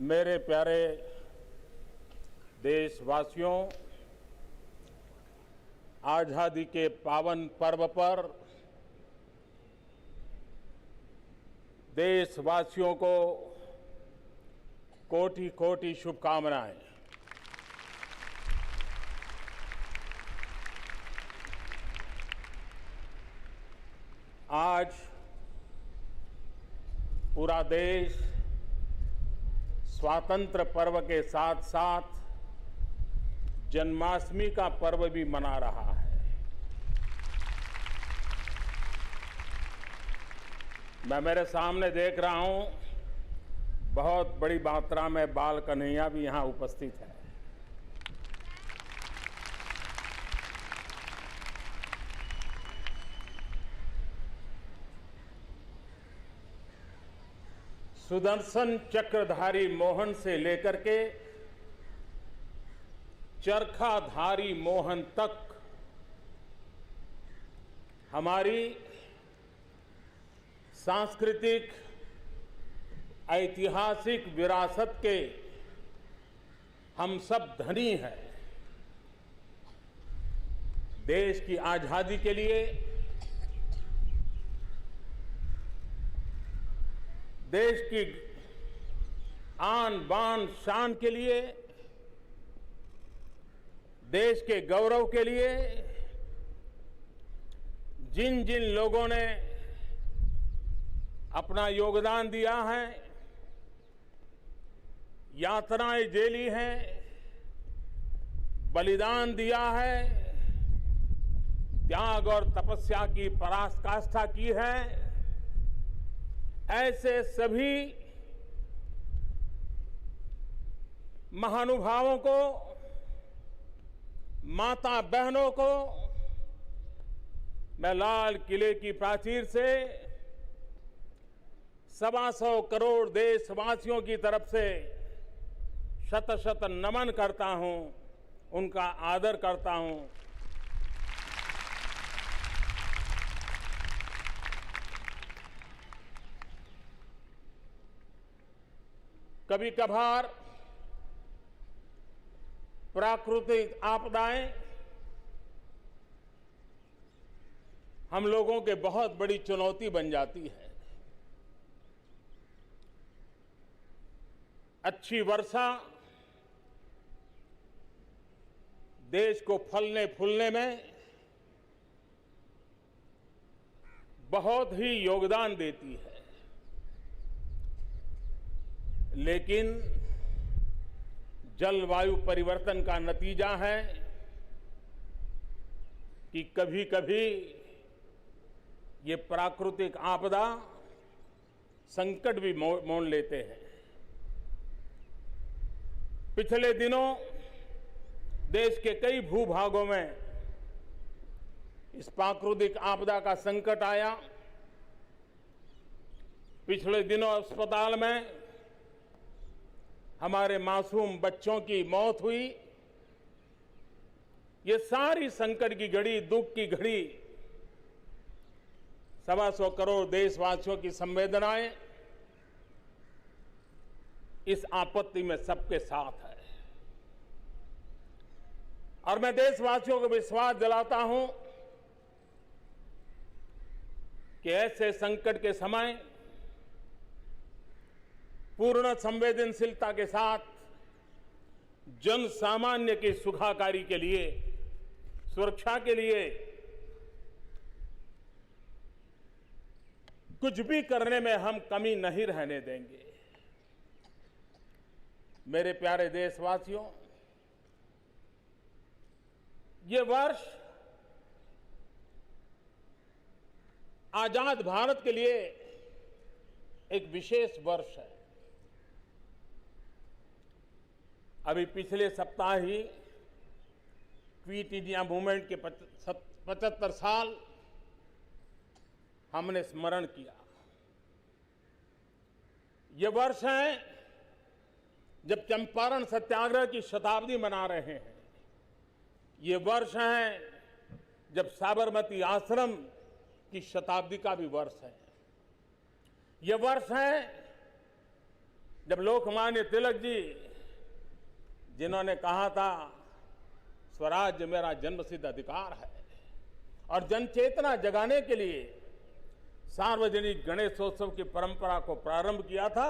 मेरे प्यारे देशवासियों, आज़ादी के पावन पर्व पर देशवासियों को कोटि कोटि शुभकामनाएं। आज पूरा देश स्वातंत्र्य पर्व के साथ साथ जन्माष्टमी का पर्व भी मना रहा है। मैं मेरे सामने देख रहा हूं, बहुत बड़ी मात्रा में बाल कन्हैया भी यहां उपस्थित है। सुदर्शन चक्रधारी मोहन से लेकर के चरखाधारी मोहन तक हमारी सांस्कृतिक ऐतिहासिक विरासत के हम सब धनी हैं। देश की आजादी के लिए, देश की आन बान शान के लिए, देश के गौरव के लिए जिन जिन लोगों ने अपना योगदान दिया है, यातनाएं झेली हैं, बलिदान दिया है, त्याग और तपस्या की पराकाष्ठा की है, ऐसे सभी महानुभावों को, माता बहनों को मैं लाल किले की प्राचीर से 125 करोड़ देशवासियों की तरफ से शत शत नमन करता हूं, उनका आदर करता हूं। कभी कभार प्राकृतिक आपदाएं हम लोगों के बहुत बड़ी चुनौती बन जाती है। अच्छी वर्षा देश को फलने फूलने में बहुत ही योगदान देती है, लेकिन जलवायु परिवर्तन का नतीजा है कि कभी कभी ये प्राकृतिक आपदा संकट भी मोल लेते हैं। पिछले दिनों देश के कई भूभागों में इस प्राकृतिक आपदा का संकट आया। पिछले दिनों अस्पताल में हमारे मासूम बच्चों की मौत हुई। ये सारी संकट की घड़ी, दुख की घड़ी 125 करोड़ देशवासियों की संवेदनाएं इस आपत्ति में सबके साथ है। और मैं देशवासियों को विश्वास दिलाता हूं कि ऐसे संकट के समय पूर्ण संवेदनशीलता के साथ जन सामान्य की सुखाकारी के लिए, सुरक्षा के लिए कुछ भी करने में हम कमी नहीं रहने देंगे। मेरे प्यारे देशवासियों, ये वर्ष आजाद भारत के लिए एक विशेष वर्ष है। अभी पिछले सप्ताह ही क्विट इंडिया मूवमेंट के 75 साल हमने स्मरण किया। ये वर्ष है जब चंपारण सत्याग्रह की शताब्दी मना रहे हैं। ये वर्ष है जब साबरमती आश्रम की शताब्दी का भी वर्ष है। ये वर्ष है जब लोकमान्य तिलक जी, जिन्होंने कहा था स्वराज्य मेरा जन्मसिद्ध अधिकार है, और जनचेतना जगाने के लिए सार्वजनिक गणेशोत्सव की परंपरा को प्रारंभ किया था,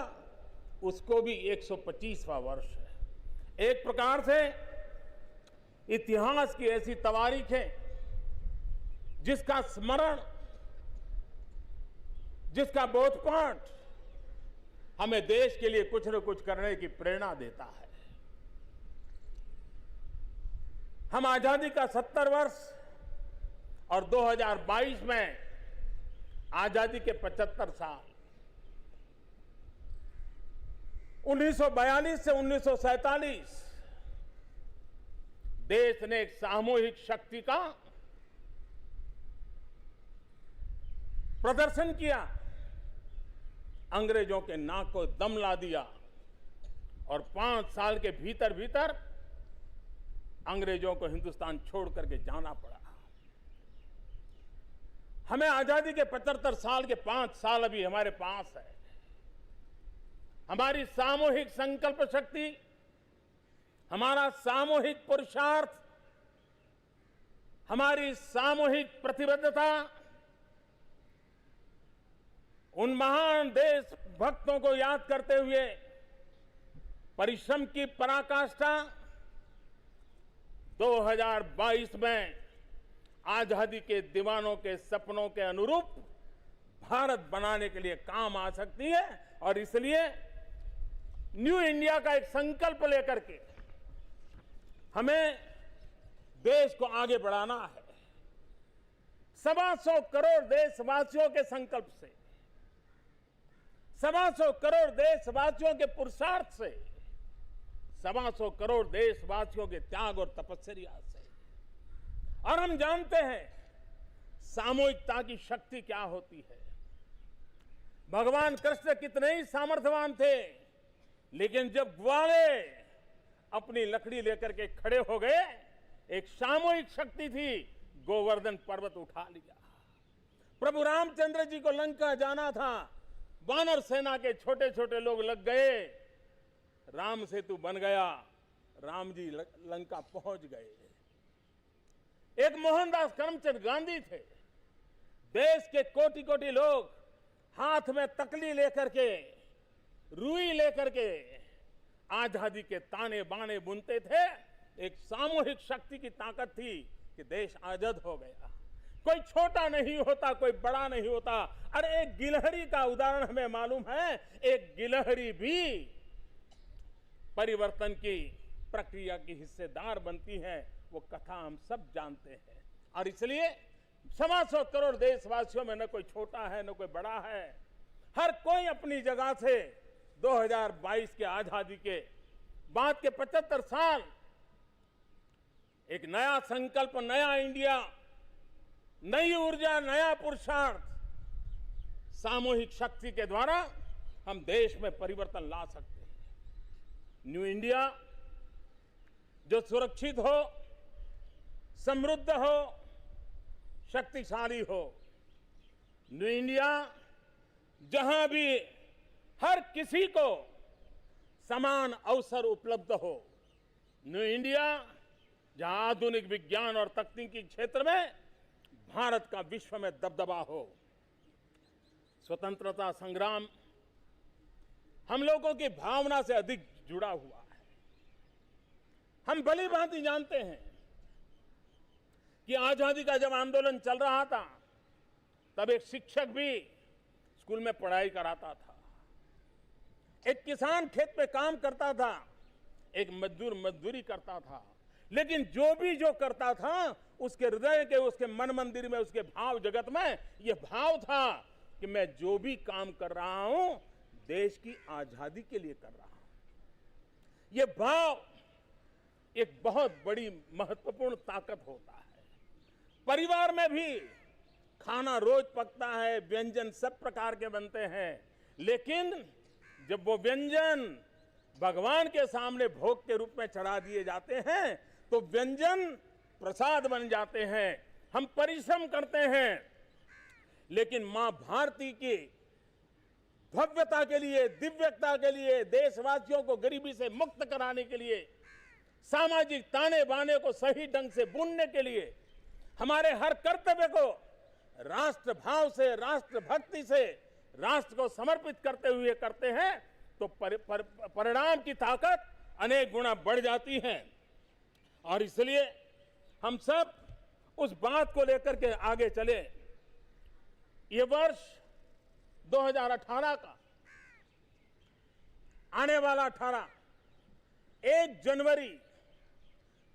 उसको भी 125वां वर्ष है। एक प्रकार से इतिहास की ऐसी तवारीख है जिसका स्मरण, जिसका बोधपाठ हमें देश के लिए कुछ न कुछ करने की प्रेरणा देता है। हम आजादी का 70 वर्ष और 2022 में आजादी के 75 साल, 1942 से 1947 देश ने एक सामूहिक शक्ति का प्रदर्शन किया, अंग्रेजों के नाक को दम ला दिया, और 5 साल के भीतर भीतर अंग्रेजों को हिंदुस्तान छोड़ करके जाना पड़ा। हमें आजादी के 75 साल के 5 साल अभी हमारे पास है। हमारी सामूहिक संकल्प शक्ति, हमारा सामूहिक पुरुषार्थ, हमारी सामूहिक प्रतिबद्धता उन महान देशभक्तों को याद करते हुए परिश्रम की पराकाष्ठा 2022 में आजादी के दीवानों के सपनों के अनुरूप भारत बनाने के लिए काम आ सकती है। और इसलिए न्यू इंडिया का एक संकल्प लेकर के हमें देश को आगे बढ़ाना है। 125 करोड़ देशवासियों के संकल्प से, 125 करोड़ देशवासियों के पुरुषार्थ से, 125 करोड़ देशवासियों के त्याग और तपस्या से। और हम जानते हैं सामूहिकता की शक्ति क्या होती है। भगवान कृष्ण कितने ही सामर्थ्यवान थे, लेकिन जब ग्वाले अपनी लकड़ी लेकर के खड़े हो गए, एक सामूहिक शक्ति थी, गोवर्धन पर्वत उठा लिया। प्रभु रामचंद्र जी को लंका जाना था, वानर सेना के छोटे छोटे लोग लग गए, राम सेतु बन गया, राम जी लंका पहुंच गए। एक मोहनदास करमचंद गांधी थे, देश के कोटि कोटि लोग हाथ में तकली लेकर के, रुई लेकर के आजादी के ताने बाने बुनते थे। एक सामूहिक शक्ति की ताकत थी कि देश आजाद हो गया। कोई छोटा नहीं होता, कोई बड़ा नहीं होता। अरे एक गिलहरी का उदाहरण हमें मालूम है, एक गिलहरी भी परिवर्तन की प्रक्रिया की हिस्सेदार बनती है। वो कथा हम सब जानते हैं। और इसलिए 125 करोड़ देशवासियों में न कोई छोटा है न कोई बड़ा है, हर कोई अपनी जगह से 2022 के आजादी के बाद के 75 साल एक नया संकल्प, नया इंडिया, नई ऊर्जा, नया पुरुषार्थ, सामूहिक शक्ति के द्वारा हम देश में परिवर्तन ला सकते हैं। न्यू इंडिया जो सुरक्षित हो, समृद्ध हो, शक्तिशाली हो। न्यू इंडिया जहां भी हर किसी को समान अवसर उपलब्ध हो। न्यू इंडिया जहां आधुनिक विज्ञान और तकनीकी क्षेत्र में भारत का विश्व में दबदबा हो। स्वतंत्रता संग्राम हम लोगों की भावना से अधिक जुड़ा हुआ है। हम भली भांति जानते हैं कि आजादी का जब आंदोलन चल रहा था, तब एक शिक्षक भी स्कूल में पढ़ाई कराता था, एक किसान खेत पे काम करता था, एक मजदूर मजदूरी करता था। लेकिन जो करता था, उसके हृदय के, उसके मन मंदिर में, उसके भाव जगत में यह भाव था कि मैं जो भी काम कर रहा हूं, देश की आजादी के लिए कर रहा हूं। यह भाव एक बहुत बड़ी महत्वपूर्ण ताकत होता है। परिवार में भी खाना रोज पकता है, व्यंजन सब प्रकार के बनते हैं, लेकिन जब वो व्यंजन भगवान के सामने भोग के रूप में चढ़ा दिए जाते हैं, तो व्यंजन प्रसाद बन जाते हैं। हम परिश्रम करते हैं, लेकिन मां भारती की भव्यता के लिए, दिव्यता के लिए, देशवासियों को गरीबी से मुक्त कराने के लिए, सामाजिक ताने बाने को सही ढंग से बुनने के लिए, हमारे हर कर्तव्य को राष्ट्र भाव से, राष्ट्र भक्ति से, राष्ट्र को समर्पित करते हुए करते हैं तो परिणाम की ताकत अनेक गुना बढ़ जाती है। और इसलिए हम सब उस बात को लेकर के आगे चले। ये वर्ष 2018 का आने वाला 1 जनवरी,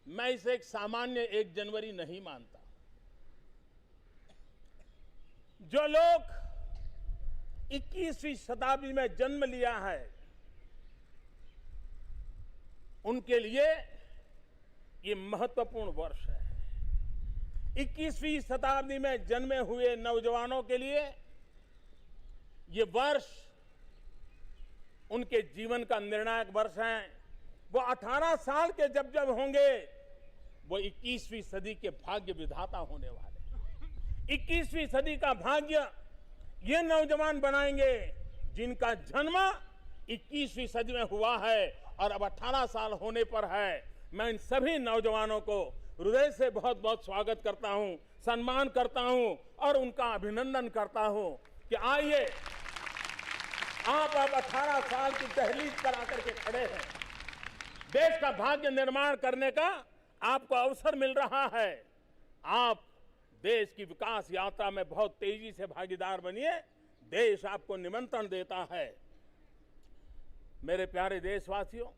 मैं इसे एक सामान्य 1 जनवरी नहीं मानता। जो लोग 21वीं शताब्दी में जन्म लिया है, उनके लिए ये महत्वपूर्ण वर्ष है। 21वीं शताब्दी में जन्मे हुए नौजवानों के लिए ये वर्ष उनके जीवन का निर्णायक वर्ष है। वो 18 साल के जब होंगे, वो 21वीं सदी के भाग्य विधाता होने वाले। 21वीं सदी का भाग्य ये नौजवान बनाएंगे जिनका जन्म 21वीं सदी में हुआ है और अब 18 साल होने पर है। मैं इन सभी नौजवानों को हृदय से बहुत बहुत स्वागत करता हूं, सम्मान करता हूं और उनका अभिनंदन करता हूं कि आइए, आप अब 18 साल की दहलीज पर आकर के खड़े हैं। देश का भाग्य निर्माण करने का आपको अवसर मिल रहा है। आप देश की विकास यात्रा में बहुत तेजी से भागीदार बनिए। देश आपको निमंत्रण देता है। मेरे प्यारे देशवासियों,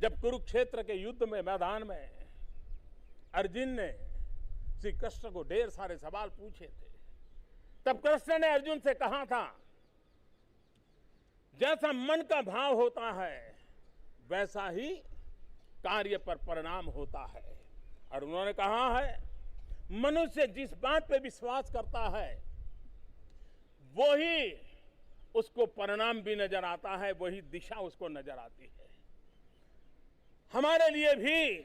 जब कुरुक्षेत्र के युद्ध में मैदान में अर्जुन ने श्री कृष्ण को ढेर सारे सवाल पूछे थे, तब कृष्ण ने अर्जुन से कहा था, जैसा मन का भाव होता है वैसा ही कार्य पर परिणाम होता है। और उन्होंने कहा है, मनुष्य जिस बात पे विश्वास करता है वही उसको परिणाम भी नजर आता है, वही दिशा उसको नजर आती है। हमारे लिए भी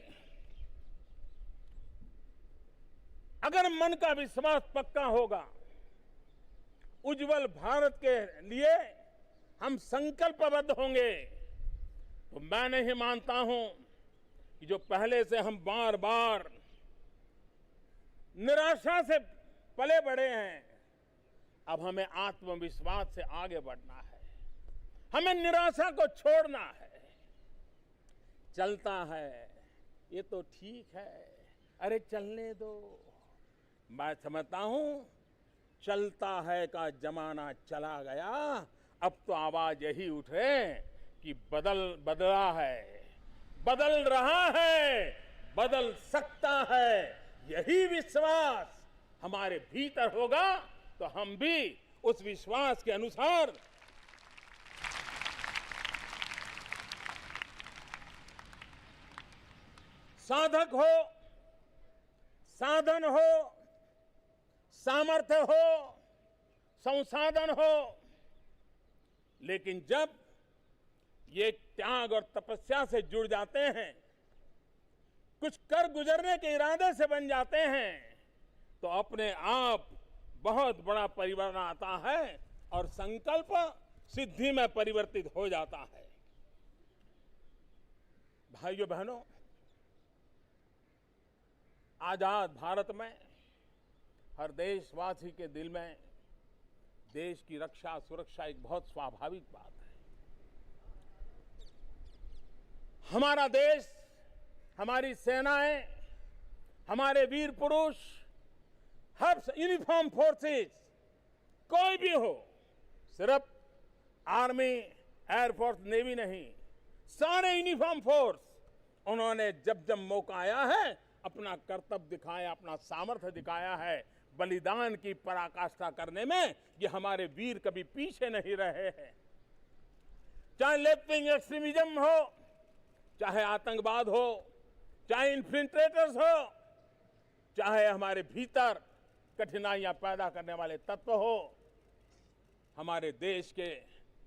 अगर मन का विश्वास पक्का होगा, उज्जवल भारत के लिए हम संकल्पबद्ध होंगे, तो मैं नहीं मानता हूं कि जो पहले से हम बार बार निराशा से पले बढ़े हैं, अब हमें आत्मविश्वास से आगे बढ़ना है। हमें निराशा को छोड़ना है। चलता है, ये तो ठीक है, अरे चलने दो। मैं समझता हूं चलता है का जमाना चला गया। अब तो आवाज यही उठे कि बदला है, बदल रहा है, बदल सकता है। यही विश्वास हमारे भीतर होगा तो हम भी उस विश्वास के अनुसार साधक हो, साधन हो, सामर्थ्य हो, संसाधन हो, लेकिन जब ये त्याग और तपस्या से जुड़ जाते हैं, कुछ कर गुजरने के इरादे से बन जाते हैं, तो अपने आप बहुत बड़ा परिवर्तन आता है और संकल्प सिद्धि में परिवर्तित हो जाता है। भाइयों बहनों, आजाद भारत में हर देशवासी के दिल में देश की रक्षा सुरक्षा एक बहुत स्वाभाविक बात है। हमारा देश, हमारी सेनाएं, हमारे वीर पुरुष, हर यूनिफॉर्म फोर्सेस, कोई भी हो, सिर्फ आर्मी, एयरफोर्स, नेवी नहीं, सारे यूनिफॉर्म फोर्स, उन्होंने जब जब मौका आया है अपना कर्तव्य दिखाया, अपना सामर्थ्य दिखाया है। बलिदान की पराकाष्ठा करने में ये हमारे वीर कभी पीछे नहीं रहे हैं। चाहे लेफ्ट विंग एक्सट्रीमिज्म हो, चाहे आतंकवाद हो, चाहे इन्फिल्ट्रेटर्स हो, चाहे हमारे भीतर कठिनाइयां पैदा करने वाले तत्व हो, हमारे देश के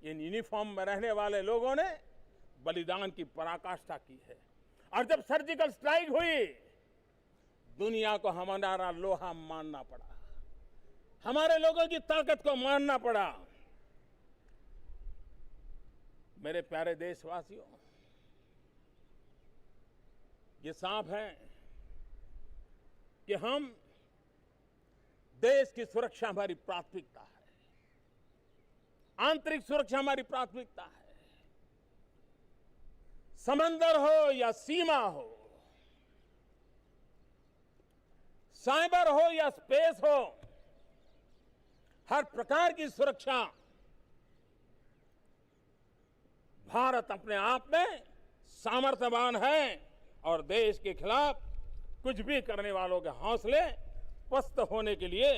इन यूनिफॉर्म में रहने वाले लोगों ने बलिदान की पराकाष्ठा की है। और जब सर्जिकल स्ट्राइक हुई, दुनिया को हमारा लोहा मानना पड़ा, हमारे लोगों की ताकत को मानना पड़ा। मेरे प्यारे देशवासियों, ये साफ है कि हम देश की सुरक्षा हमारी प्राथमिकता है, आंतरिक सुरक्षा हमारी प्राथमिकता है। समंदर हो या सीमा हो, साइबर हो या स्पेस हो, हर प्रकार की सुरक्षा भारत अपने आप में सामर्थ्यवान है और देश के खिलाफ कुछ भी करने वालों के हौसले पस्त होने के लिए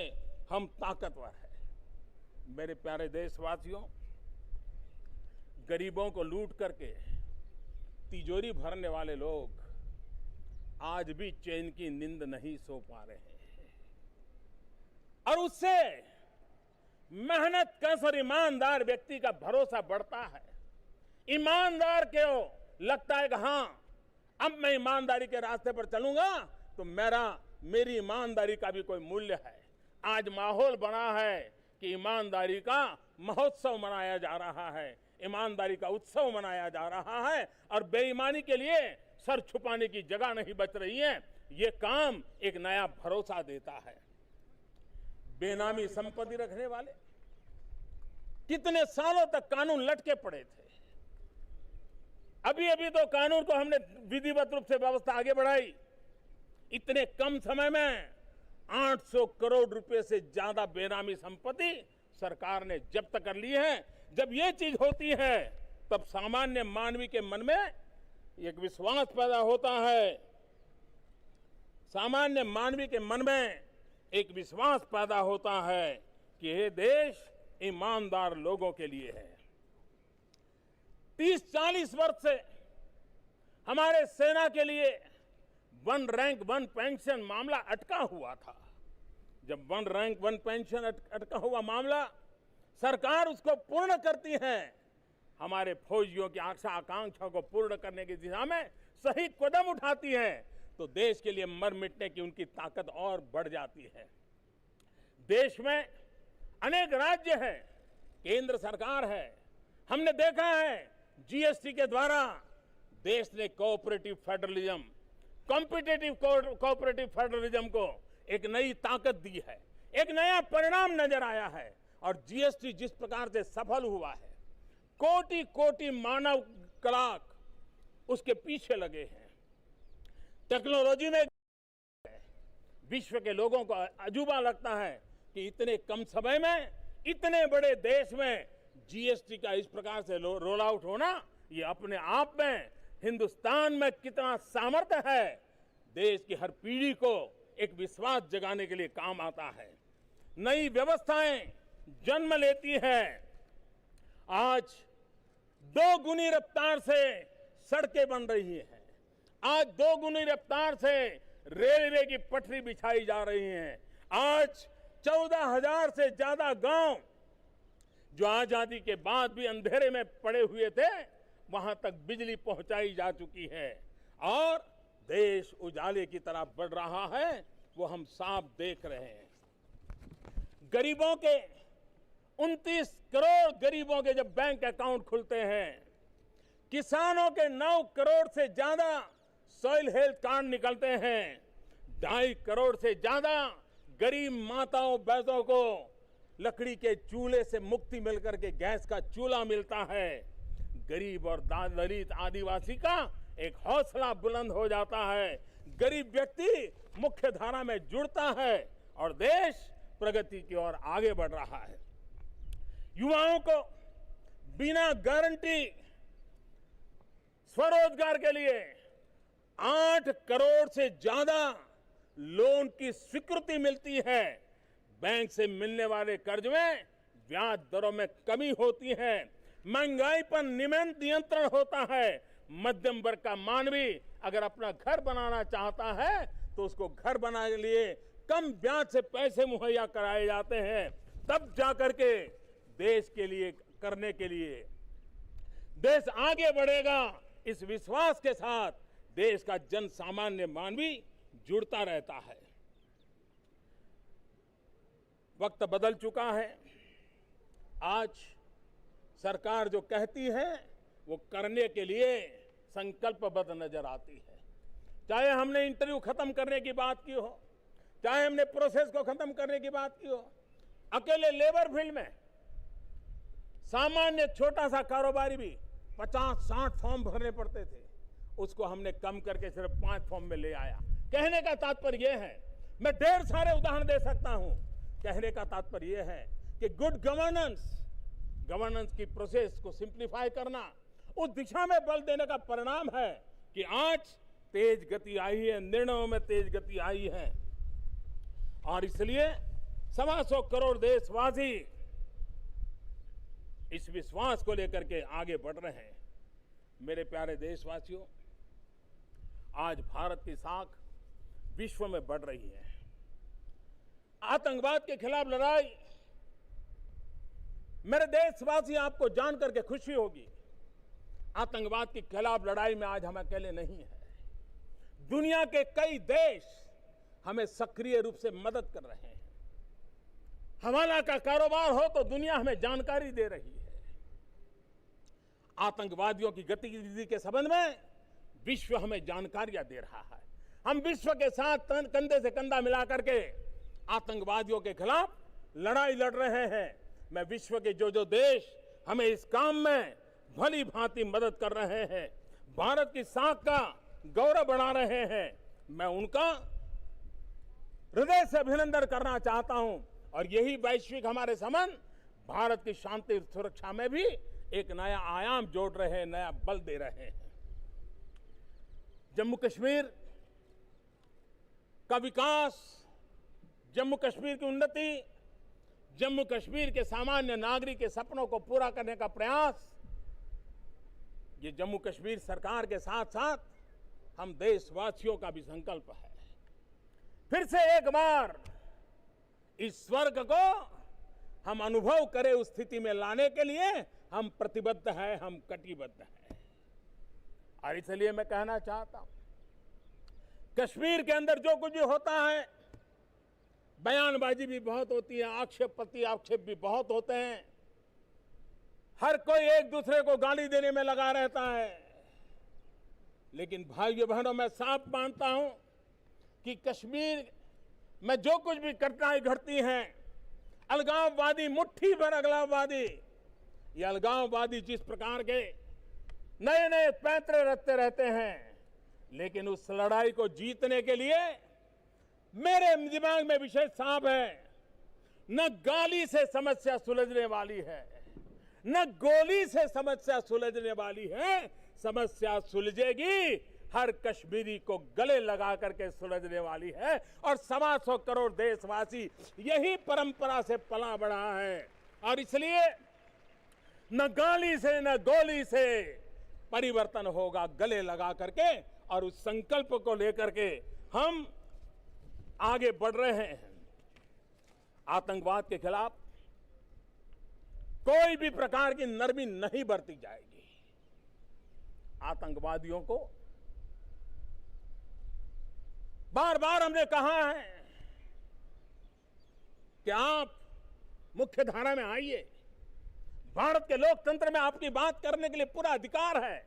हम ताकतवर हैं। मेरे प्यारे देशवासियों, गरीबों को लूट करके तिजोरी भरने वाले लोग आज भी चैन की नींद नहीं सो पा रहे हैं और उससे मेहनतकश और ईमानदार व्यक्ति का भरोसा बढ़ता है। ईमानदार क्यों लगता है कि हां, अब मैं ईमानदारी के रास्ते पर चलूंगा तो मेरी ईमानदारी का भी कोई मूल्य है। आज माहौल बना है कि ईमानदारी का महोत्सव मनाया जा रहा है, ईमानदारी का उत्सव मनाया जा रहा है और बेईमानी के लिए सर छुपाने की जगह नहीं बच रही है। ये काम एक नया भरोसा देता है। बेनामी संपत्ति रखने वाले कितने सालों तक कानून लटके पड़े थे। अभी अभी तो कानून को हमने विधिवत रूप से व्यवस्था आगे बढ़ाई। इतने कम समय में 800 करोड़ रुपए से ज्यादा बेनामी संपत्ति सरकार ने जब्त कर ली है। जब ये चीज होती है तब सामान्य मानवी के मन में एक विश्वास पैदा होता है, सामान्य मानवी के मन में एक विश्वास पैदा होता है कि ये देश ईमानदार लोगों के लिए है। 30-40 वर्ष से हमारे सेना के लिए वन रैंक वन पेंशन मामला अटका हुआ था। जब वन रैंक वन पेंशन अटका हुआ मामला सरकार उसको पूर्ण करती है, हमारे फौजियों की आशा आकांक्षा को पूर्ण करने की दिशा में सही कदम उठाती है, तो देश के लिए मर मिटने की उनकी ताकत और बढ़ जाती है। देश में अनेक राज्य हैं, केंद्र सरकार है। हमने देखा है जीएसटी के द्वारा देश ने cooperative federalism, competitive cooperative federalism को एक नई ताकत दी है, एक नया परिणाम नजर आया है। और जीएसटी जिस प्रकार से सफल हुआ है, कोटि कोटि मानव कलाक उसके पीछे लगे हैं। टेक्नोलॉजी में विश्व के लोगों को अजूबा लगता है कि इतने कम समय में इतने बड़े देश में जीएसटी का इस प्रकार से रोल आउट होना, ये अपने आप में हिंदुस्तान में कितना सामर्थ्य है। देश की हर पीढ़ी को एक विश्वास जगाने के लिए काम आता है। नई व्यवस्थाएं जन्म लेती है। आज 2 गुनी रफ्तार से सड़कें बन रही हैं, आज 2 गुनी रफ्तार से रेलवे की पटरी बिछाई जा रही हैं। आज 14,000 से ज्यादा गांव जो आजादी के बाद भी अंधेरे में पड़े हुए थे, वहां तक बिजली पहुंचाई जा चुकी है और देश उजाले की तरफ बढ़ रहा है, वो हम साफ देख रहे हैं। गरीबों के 29 करोड़ गरीबों के जब बैंक अकाउंट खुलते हैं, किसानों के 9 करोड़ से ज्यादा सॉइल हेल्थ कार्ड निकलते हैं, 2.5 करोड़ से ज्यादा गरीब माताओं बहनों को लकड़ी के चूल्हे से मुक्ति मिलकर के गैस का चूल्हा मिलता है। गरीब और दलित आदिवासी का एक हौसला बुलंद हो जाता है। गरीब व्यक्ति मुख्य धारा में जुड़ता है और देश प्रगति की ओर आगे बढ़ रहा है। युवाओं को बिना गारंटी स्वरोजगार के लिए 8 करोड़ से ज्यादा लोन की स्वीकृति मिलती है। बैंक से मिलने वाले कर्ज में ब्याज दरों में कमी होती है। महंगाई पर नियंत्रण होता है। मध्यम वर्ग का मानवी अगर अपना घर बनाना चाहता है तो उसको घर बनाने के लिए कम ब्याज से पैसे मुहैया कराए जाते हैं। तब जाकर के देश के लिए करने के लिए देश आगे बढ़ेगा। इस विश्वास के साथ देश का जन सामान्य मानवी जुड़ता रहता है। वक्त बदल चुका है। आज सरकार जो कहती है वो करने के लिए संकल्पबद्ध नजर आती है। चाहे हमने इंटरव्यू खत्म करने की बात की हो, चाहे हमने प्रोसेस को खत्म करने की बात की हो, अकेले लेबर फील्ड में सामान्य छोटा सा कारोबारी भी 50-60 फॉर्म भरने पड़ते थे, उसको हमने कम करके सिर्फ 5 फॉर्म में ले आया। कहने का तात्पर्य यह है, मैं ढेर सारे उदाहरण दे सकता हूं, कहने का तात्पर्य यह है कि गुड गवर्नेंस की प्रोसेस को सिंप्लीफाई करना, उस दिशा में बल देने का परिणाम है कि आज तेज गति आई है, निर्णयों में तेज गति आई है। और इसलिए 125 करोड़ देशवासी इस विश्वास को लेकर के आगे बढ़ रहे हैं। मेरे प्यारे देशवासियों, आज भारत की साख विश्व में बढ़ रही है। आतंकवाद के खिलाफ लड़ाई, मेरे देशवासी आपको जानकर के खुशी होगी, आतंकवाद के खिलाफ लड़ाई में आज हम अकेले नहीं हैं। दुनिया के कई देश हमें सक्रिय रूप से मदद कर रहे हैं। हवाला का कारोबार हो तो दुनिया हमें जानकारी दे रही है। आतंकवादियों की गतिविधि के संबंध में विश्व हमें जानकारियां दे रहा है। हम विश्व के साथ कंधे से कंधा मिला करके आतंकवादियों के खिलाफ लड़ाई लड़ रहे हैं। मैं विश्व के जो देश हमें इस काम में भली भांति मदद कर रहे हैं, भारत की साख का गौरव बढ़ा रहे हैं, मैं उनका हृदय से अभिनंदन करना चाहता हूं। और यही वैश्विक हमारे संबंध भारत की शांति और सुरक्षा में भी एक नया आयाम जोड़ रहे हैं, नया बल दे रहे हैं। जम्मू कश्मीर का विकास, जम्मू कश्मीर की उन्नति, जम्मू कश्मीर के सामान्य नागरिक के सपनों को पूरा करने का प्रयास, ये जम्मू कश्मीर सरकार के साथ साथ हम देशवासियों का भी संकल्प है। फिर से एक बार इस स्वर्ग को हम अनुभव करें, उस स्थिति में लाने के लिए हम प्रतिबद्ध हैं, हम कटिबद्ध हैं। और इसलिए मैं कहना चाहता हूं, कश्मीर के अंदर जो कुछ भी होता है, बयानबाजी भी बहुत होती है, आक्षेप भी बहुत होते हैं, हर कोई एक दूसरे को गाली देने में लगा रहता है। लेकिन भाइयों बहनों, मैं साफ मानता हूं कि कश्मीर में जो कुछ भी घटनाएं घटती हैं, अलगाववादी, मुट्ठी भर अलगाववादी, ये अलगाववादी जिस प्रकार के नए नए पैंतरे रचते रहते हैं, लेकिन उस लड़ाई को जीतने के लिए मेरे दिमाग में विषय साफ है, न गाली से समस्या सुलझने वाली है, न गोली से समस्या सुलझने वाली है। समस्या सुलझेगी हर कश्मीरी को गले लगा करके सुलझने वाली है। और 125 करोड़ देशवासी यही परंपरा से पला बढ़ा है। और इसलिए न गाली से न गोली से परिवर्तन होगा, गले लगा करके। और उस संकल्प को लेकर के हम आगे बढ़ रहे हैं। आतंकवाद के खिलाफ कोई भी प्रकार की नरमी नहीं बरती जाएगी। आतंकवादियों को बार बार हमने कहा है कि आप मुख्य धारा में आइए, भारत के लोकतंत्र में आपकी बात करने के लिए पूरा अधिकार है,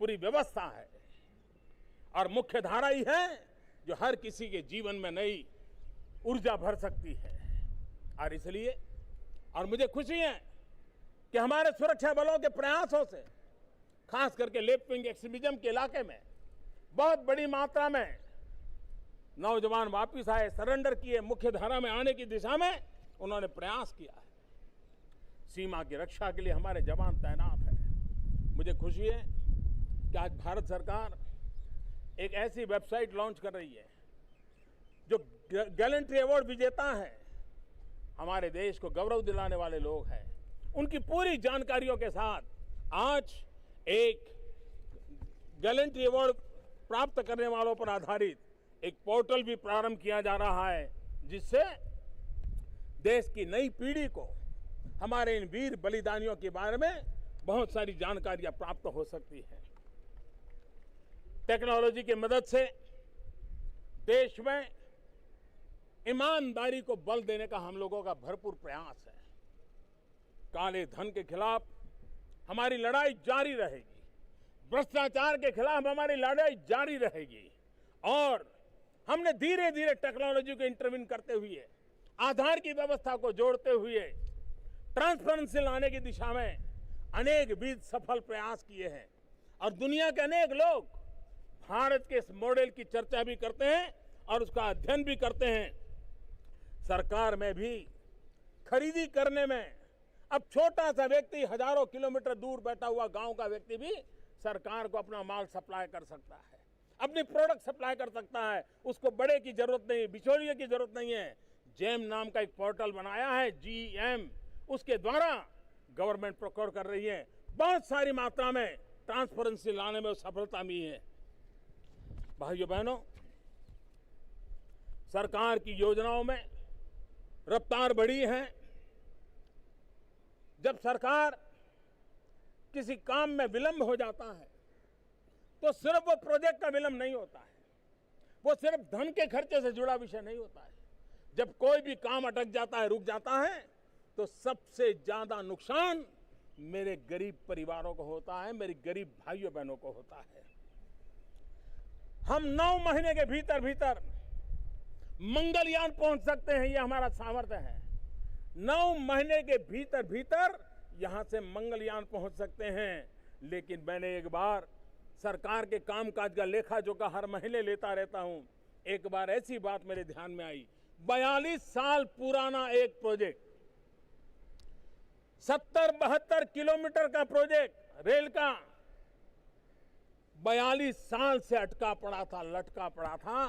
पूरी व्यवस्था है। और मुख्य धारा ही है जो हर किसी के जीवन में नई ऊर्जा भर सकती है। और इसलिए और मुझे खुशी है कि हमारे सुरक्षा बलों के प्रयासों से, खास करके लेफ्ट विंग एक्सट्रीमिज्म के इलाके में बहुत बड़ी मात्रा में नौजवान वापस आए, सरेंडर किए, मुख्य धारा में आने की दिशा में उन्होंने प्रयास किया है। सीमा की रक्षा के लिए हमारे जवान तैनात हैं। मुझे खुशी है कि आज भारत सरकार एक ऐसी वेबसाइट लॉन्च कर रही है जो गैलेंट्री अवार्ड विजेता है, हमारे देश को गौरव दिलाने वाले लोग हैं, उनकी पूरी जानकारियों के साथ आज एक गैलेंट्री अवार्ड प्राप्त करने वालों पर आधारित एक पोर्टल भी प्रारंभ किया जा रहा है, जिससे देश की नई पीढ़ी को हमारे इन वीर बलिदानियों के बारे में बहुत सारी जानकारियां प्राप्त हो सकती है। टेक्नोलॉजी की मदद से देश में ईमानदारी को बल देने का हम लोगों का भरपूर प्रयास है। काले धन के खिलाफ हमारी लड़ाई जारी रहेगी, भ्रष्टाचार के खिलाफ हमारी लड़ाई जारी रहेगी। और हमने धीरे धीरे टेक्नोलॉजी को इंटरवीन करते हुए, आधार की व्यवस्था को जोड़ते हुए ट्रांसपेरेंसी लाने की दिशा में अनेक विध सफल प्रयास किए हैं। और दुनिया के अनेक लोग भारत के इस मॉडल की चर्चा भी करते हैं और उसका अध्ययन भी करते हैं। सरकार में भी खरीदी करने में अब छोटा सा व्यक्ति हजारों किलोमीटर दूर बैठा हुआ गांव का व्यक्ति भी सरकार को अपना माल सप्लाई कर सकता है, अपनी प्रोडक्ट सप्लाई कर सकता है। उसको बड़े की जरूरत नहीं, बिचौलिए की जरूरत नहीं है। जेम नाम का एक पोर्टल बनाया है, GM, उसके द्वारा गवर्नमेंट प्रोक्योर कर रही है। बहुत सारी मात्रा में ट्रांसपेरेंसी लाने में सफलता मिली है। भाइयों बहनों, सरकार की योजनाओं में रफ्तार बढ़ी है। जब सरकार किसी काम में विलंब हो जाता है तो सिर्फ वो प्रोजेक्ट का विलंब नहीं होता है, वो सिर्फ धन के खर्चे से जुड़ा विषय नहीं होता है। जब कोई भी काम अटक जाता है, रुक जाता है, तो सबसे ज्यादा नुकसान मेरे गरीब परिवारों को होता है, मेरे गरीब भाइयों बहनों को होता है। हम 9 महीने के भीतर भीतर मंगलयान पहुंच सकते हैं, ये हमारा सामर्थ्य है। 9 महीने के भीतर भीतर यहां से मंगलयान पहुंच सकते हैं। लेकिन मैंने एक बार सरकार के कामकाज का लेखा जोखा हर महीने लेता रहता हूं। एक बार ऐसी बात मेरे ध्यान में आई, 42 साल पुराना एक प्रोजेक्ट, 70-72 किलोमीटर का प्रोजेक्ट रेल का, 42 साल से अटका पड़ा था, लटका पड़ा था।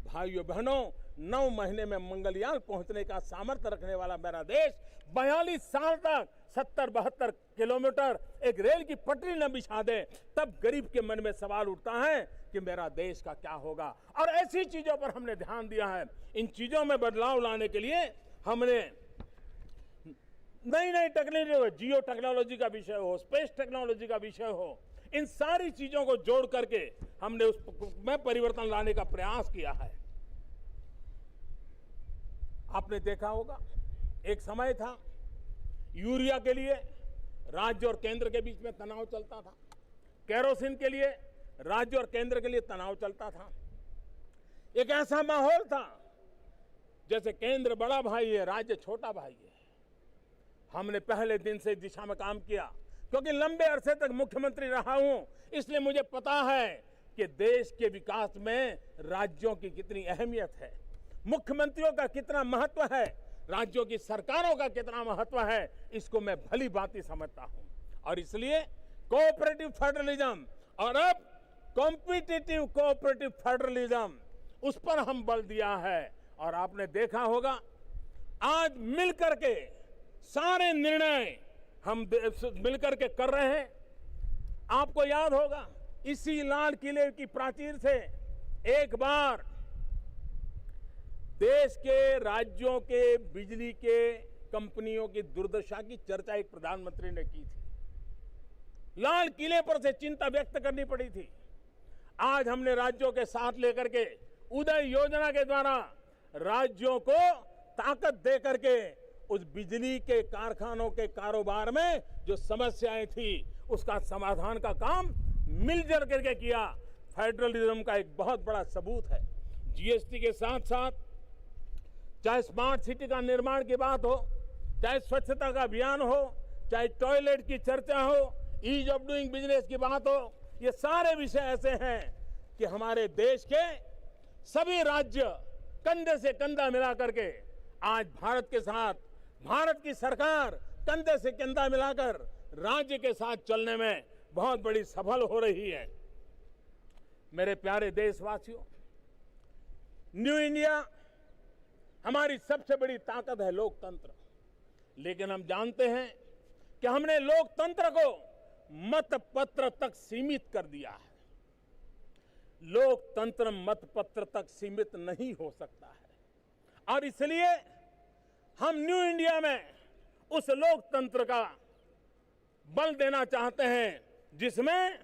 भाइयों बहनों, 9 महीने में मंगलयान पहुंचने का सामर्थ्य रखने वाला मेरा देश 42 साल तक 70-72 किलोमीटर एक रेल की पटरी न बिछा दे, तब गरीब के मन में सवाल उठता है कि मेरा देश का क्या होगा। और ऐसी चीजों पर हमने ध्यान दिया है। इन चीजों में बदलाव लाने के लिए हमने नई नई टेक्नोलॉजी, जियो टेक्नोलॉजी का विषय हो, स्पेस टेक्नोलॉजी का विषय हो, इन सारी चीजों को जोड़ करके हमने उसमें परिवर्तन लाने का प्रयास किया है। आपने देखा होगा, एक समय था यूरिया के लिए राज्य और केंद्र के बीच में तनाव चलता था, केरोसिन के लिए राज्य और केंद्र के लिए तनाव चलता था। एक ऐसा माहौल था जैसे केंद्र बड़ा भाई है, राज्य छोटा भाई है। हमने पहले दिन से इस दिशा में काम किया, क्योंकि लंबे अरसे तक मुख्यमंत्री रहा हूं, इसलिए मुझे पता है कि देश के विकास में राज्यों की कितनी अहमियत है, मुख्यमंत्रियों का कितना महत्व है, राज्यों की सरकारों का कितना महत्व है, इसको मैं भली भांति समझता हूं। और इसलिए कोऑपरेटिव फेडरलिज्म और अब कॉम्पिटिटिव कोऑपरेटिव फेडरलिज्म, उस पर हम बल दिया है। और आपने देखा होगा, आज मिलकर के सारे निर्णय हम मिलकर के कर रहे हैं। आपको याद होगा, इसी लाल किले की प्राचीर से एक बार देश के राज्यों के बिजली के कंपनियों की दुर्दशा की चर्चा एक प्रधानमंत्री ने की थी। लाल किले पर से चिंता व्यक्त करनी पड़ी थी। आज हमने राज्यों के साथ लेकर के उदय योजना के द्वारा राज्यों को ताकत दे करके उस बिजली के कारखानों के कारोबार में जो समस्याएं थी, उसका समाधान का काम मिलजुल करके किया। फेडरलिज्म का एक बहुत बड़ा सबूत है। जीएसटी के साथ साथ चाहे स्मार्ट सिटी का निर्माण की बात हो, चाहे स्वच्छता का अभियान हो, चाहे टॉयलेट की चर्चा हो, ईज ऑफ डूइंग बिजनेस की बात हो, ये सारे विषय ऐसे हैं कि हमारे देश के सभी राज्य कंधे से कंधा मिला करके आज भारत के साथ, भारत की सरकार कंधे से कंधा मिलाकर राज्य के साथ चलने में बहुत बड़ी सफल हो रही है। मेरे प्यारे देशवासियों, न्यू इंडिया हमारी सबसे बड़ी ताकत है लोकतंत्र। लेकिन हम जानते हैं कि हमने लोकतंत्र को मतपत्र तक सीमित कर दिया है। लोकतंत्र मतपत्र तक सीमित नहीं हो सकता है और इसलिए हम न्यू इंडिया में उस लोकतंत्र का बल देना चाहते हैं जिसमें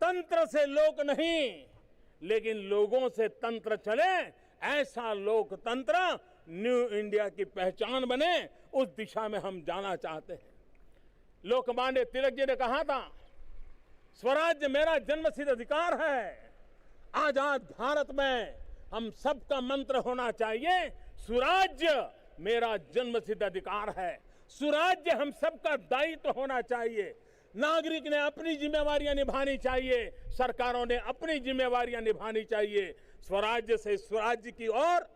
तंत्र से लोक नहीं, लेकिन लोगों से तंत्र चले, ऐसा लोकतंत्र न्यू इंडिया की पहचान बने, उस दिशा में हम जाना चाहते हैं। लोकमान्य तिलक जी ने कहा था, स्वराज्य मेरा जन्मसिद्ध अधिकार है। आजाद भारत में हम सबका मंत्र होना चाहिए, सुराज्य मेरा जन्मसिद्ध अधिकार है। सुराज्य हम सबका दायित्व होना चाहिए। नागरिक ने अपनी जिम्मेवारियां निभानी चाहिए, सरकारों ने अपनी जिम्मेवारियां निभानी चाहिए। स्वराज्य से स्वराज्य की ओर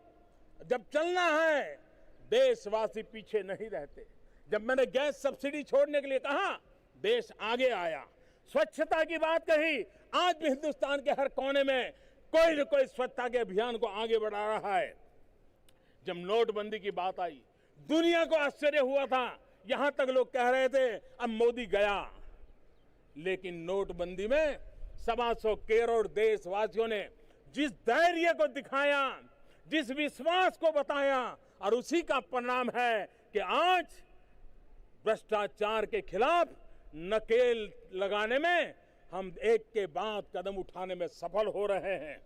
जब चलना है, देशवासी पीछे नहीं रहते। जब मैंने गैस सब्सिडी छोड़ने के लिए कहा, देश आगे आया। स्वच्छता की बात कही, आज भी हिंदुस्तान के हर कोने में कोई न कोई स्वच्छता के अभियान को आगे बढ़ा रहा है। जब नोटबंदी की बात आई, दुनिया को आश्चर्य हुआ था, यहां तक लोग कह रहे थे अब मोदी गया। लेकिन नोटबंदी में 125 करोड़ देशवासियों ने जिस धैर्य को दिखाया, जिस विश्वास को बताया, और उसी का परिणाम है कि आज भ्रष्टाचार के खिलाफ नकेल लगाने में हम एक के बाद कदम उठाने में सफल हो रहे हैं।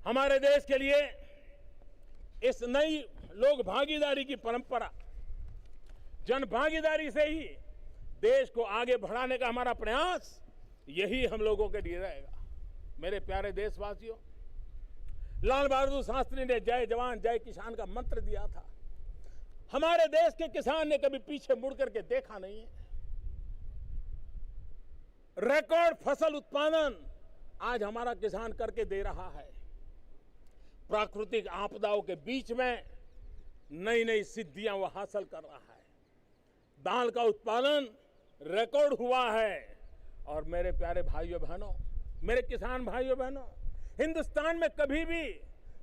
हमारे देश के लिए इस नई लोक भागीदारी की परंपरा, जन भागीदारी से ही देश को आगे बढ़ाने का हमारा प्रयास, यही हम लोगों के लिए रहेगा। मेरे प्यारे देशवासियों, लाल बहादुर शास्त्री ने जय जवान जय किसान का मंत्र दिया था। हमारे देश के किसान ने कभी पीछे मुड़ करके देखा नहीं है। रिकॉर्ड फसल उत्पादन आज हमारा किसान करके दे रहा है। प्राकृतिक आपदाओं के बीच में नई नई सिद्धियां वो हासिल कर रहा है। दाल का उत्पादन रिकॉर्ड हुआ है। और मेरे प्यारे भाइयों बहनों, मेरे किसान भाइयों बहनों, हिंदुस्तान में कभी भी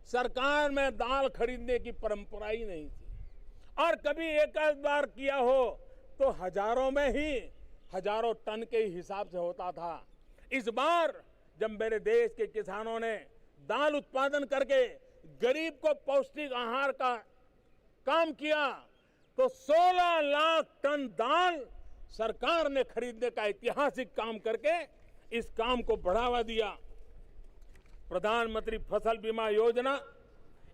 सरकार में दाल खरीदने की परंपरा ही नहीं थी। और कभी एक आध बार किया हो तो हजारों में ही, हजारों टन के हिसाब से होता था। इस बार जब मेरे देश के किसानों ने दाल उत्पादन करके गरीब को पौष्टिक आहार का काम किया, तो 16 लाख टन दाल सरकार ने खरीदने का ऐतिहासिक काम करके इस काम को बढ़ावा दिया। प्रधानमंत्री फसल बीमा योजना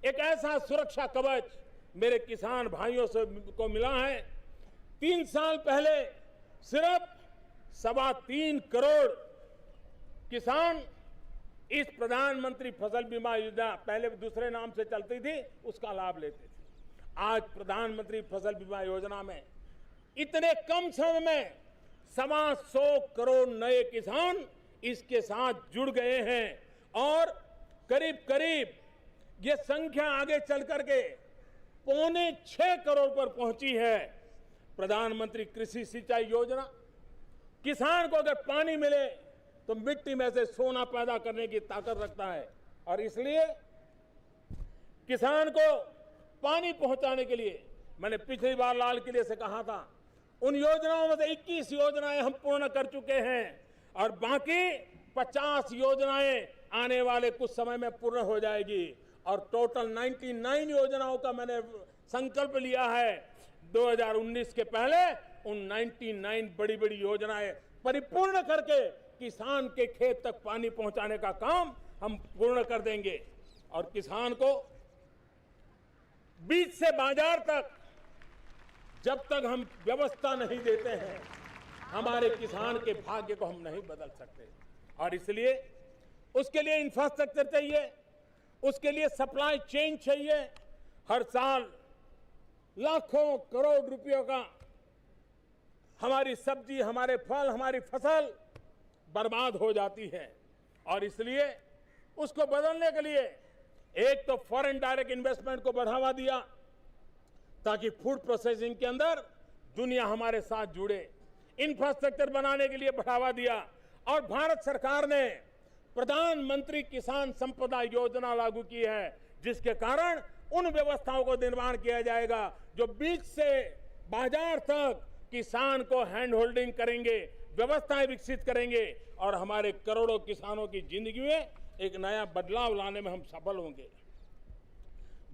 एक ऐसा सुरक्षा कवच मेरे किसान भाइयों से को मिला है। 3 साल पहले सिर्फ 3.25 करोड़ किसान इस प्रधानमंत्री फसल बीमा योजना, पहले दूसरे नाम से चलती थी, उसका लाभ लेते थे। आज प्रधानमंत्री फसल बीमा योजना में इतने कम समय में 125 करोड़ नए किसान इसके साथ जुड़ गए हैं। और करीब करीब ये संख्या आगे चल करके 5.25 करोड़ पर पहुंची है। प्रधानमंत्री कृषि सिंचाई योजना, किसान को अगर पानी मिले तो मिट्टी में से सोना पैदा करने की ताकत रखता है। और इसलिए किसान को पानी पहुंचाने के लिए मैंने पिछली बार लाल किले से कहा था, उन योजनाओं में से 21 योजनाएं हम पूर्ण कर चुके हैं और बाकी 50 योजनाएं आने वाले कुछ समय में पूर्ण हो जाएगी। और टोटल 99 योजनाओं का मैंने संकल्प लिया है। 2019 के पहले उन 99 बड़ी बड़ी योजनाएं परिपूर्ण करके किसान के खेत तक पानी पहुंचाने का काम हम पूर्ण कर देंगे। और किसान को बीज से बाजार तक जब तक हम व्यवस्था नहीं देते हैं, हमारे किसान के भाग्य को हम नहीं बदल सकते। और इसलिए उसके लिए इंफ्रास्ट्रक्चर चाहिए, उसके लिए सप्लाई चेन चाहिए। हर साल लाखों करोड़ रुपयों का हमारी सब्जी, हमारे फल, हमारी फसल बर्बाद हो जाती है। और इसलिए उसको बदलने के लिए एक तो फॉरेन डायरेक्ट इन्वेस्टमेंट को बढ़ावा दिया ताकि फूड प्रोसेसिंग के अंदर दुनिया हमारे साथ जुड़े। इंफ्रास्ट्रक्चर बनाने के लिए बढ़ावा दिया। और भारत सरकार ने प्रधानमंत्री किसान संपदा योजना लागू की है, जिसके कारण उन व्यवस्थाओं को निर्माण किया जाएगा जो बीज से बाजार तक किसान को हैंड होल्डिंग करेंगे, व्यवस्थाएं विकसित करेंगे और हमारे करोड़ों किसानों की जिंदगी में एक नया बदलाव लाने में हम सफल होंगे।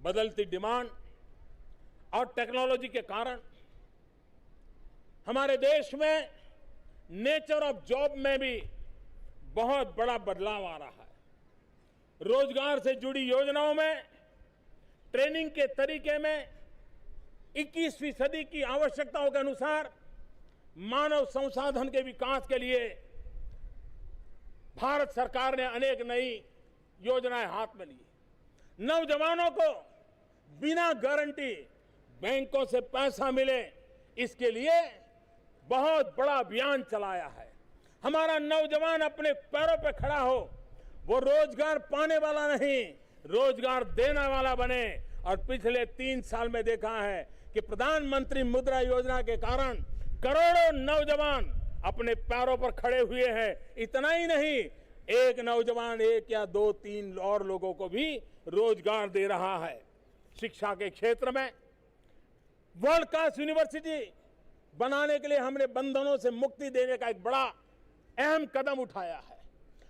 बदलती डिमांड और टेक्नोलॉजी के कारण हमारे देश में नेचर ऑफ जॉब में भी बहुत बड़ा बदलाव आ रहा है। रोजगार से जुड़ी योजनाओं में, ट्रेनिंग के तरीके में 21वीं सदी की आवश्यकताओं के अनुसार मानव संसाधन के विकास के लिए भारत सरकार ने अनेक नई योजनाएं हाथ में ली। नौजवानों को बिना गारंटी बैंकों से पैसा मिले, इसके लिए बहुत बड़ा अभियान चलाया है। हमारा नौजवान अपने पैरों पर खड़ा हो, वो रोजगार पाने वाला नहीं, रोजगार देने वाला बने। और पिछले 3 साल में देखा है कि प्रधानमंत्री मुद्रा योजना के कारण करोड़ों नौजवान अपने पैरों पर खड़े हुए हैं। इतना ही नहीं, एक नौजवान 1 या 2, 3 और लोगों को भी रोजगार दे रहा है। शिक्षा के क्षेत्र में वर्ल्ड क्लास यूनिवर्सिटी बनाने के लिए हमने बंधनों से मुक्ति देने का एक बड़ा अहम कदम उठाया है।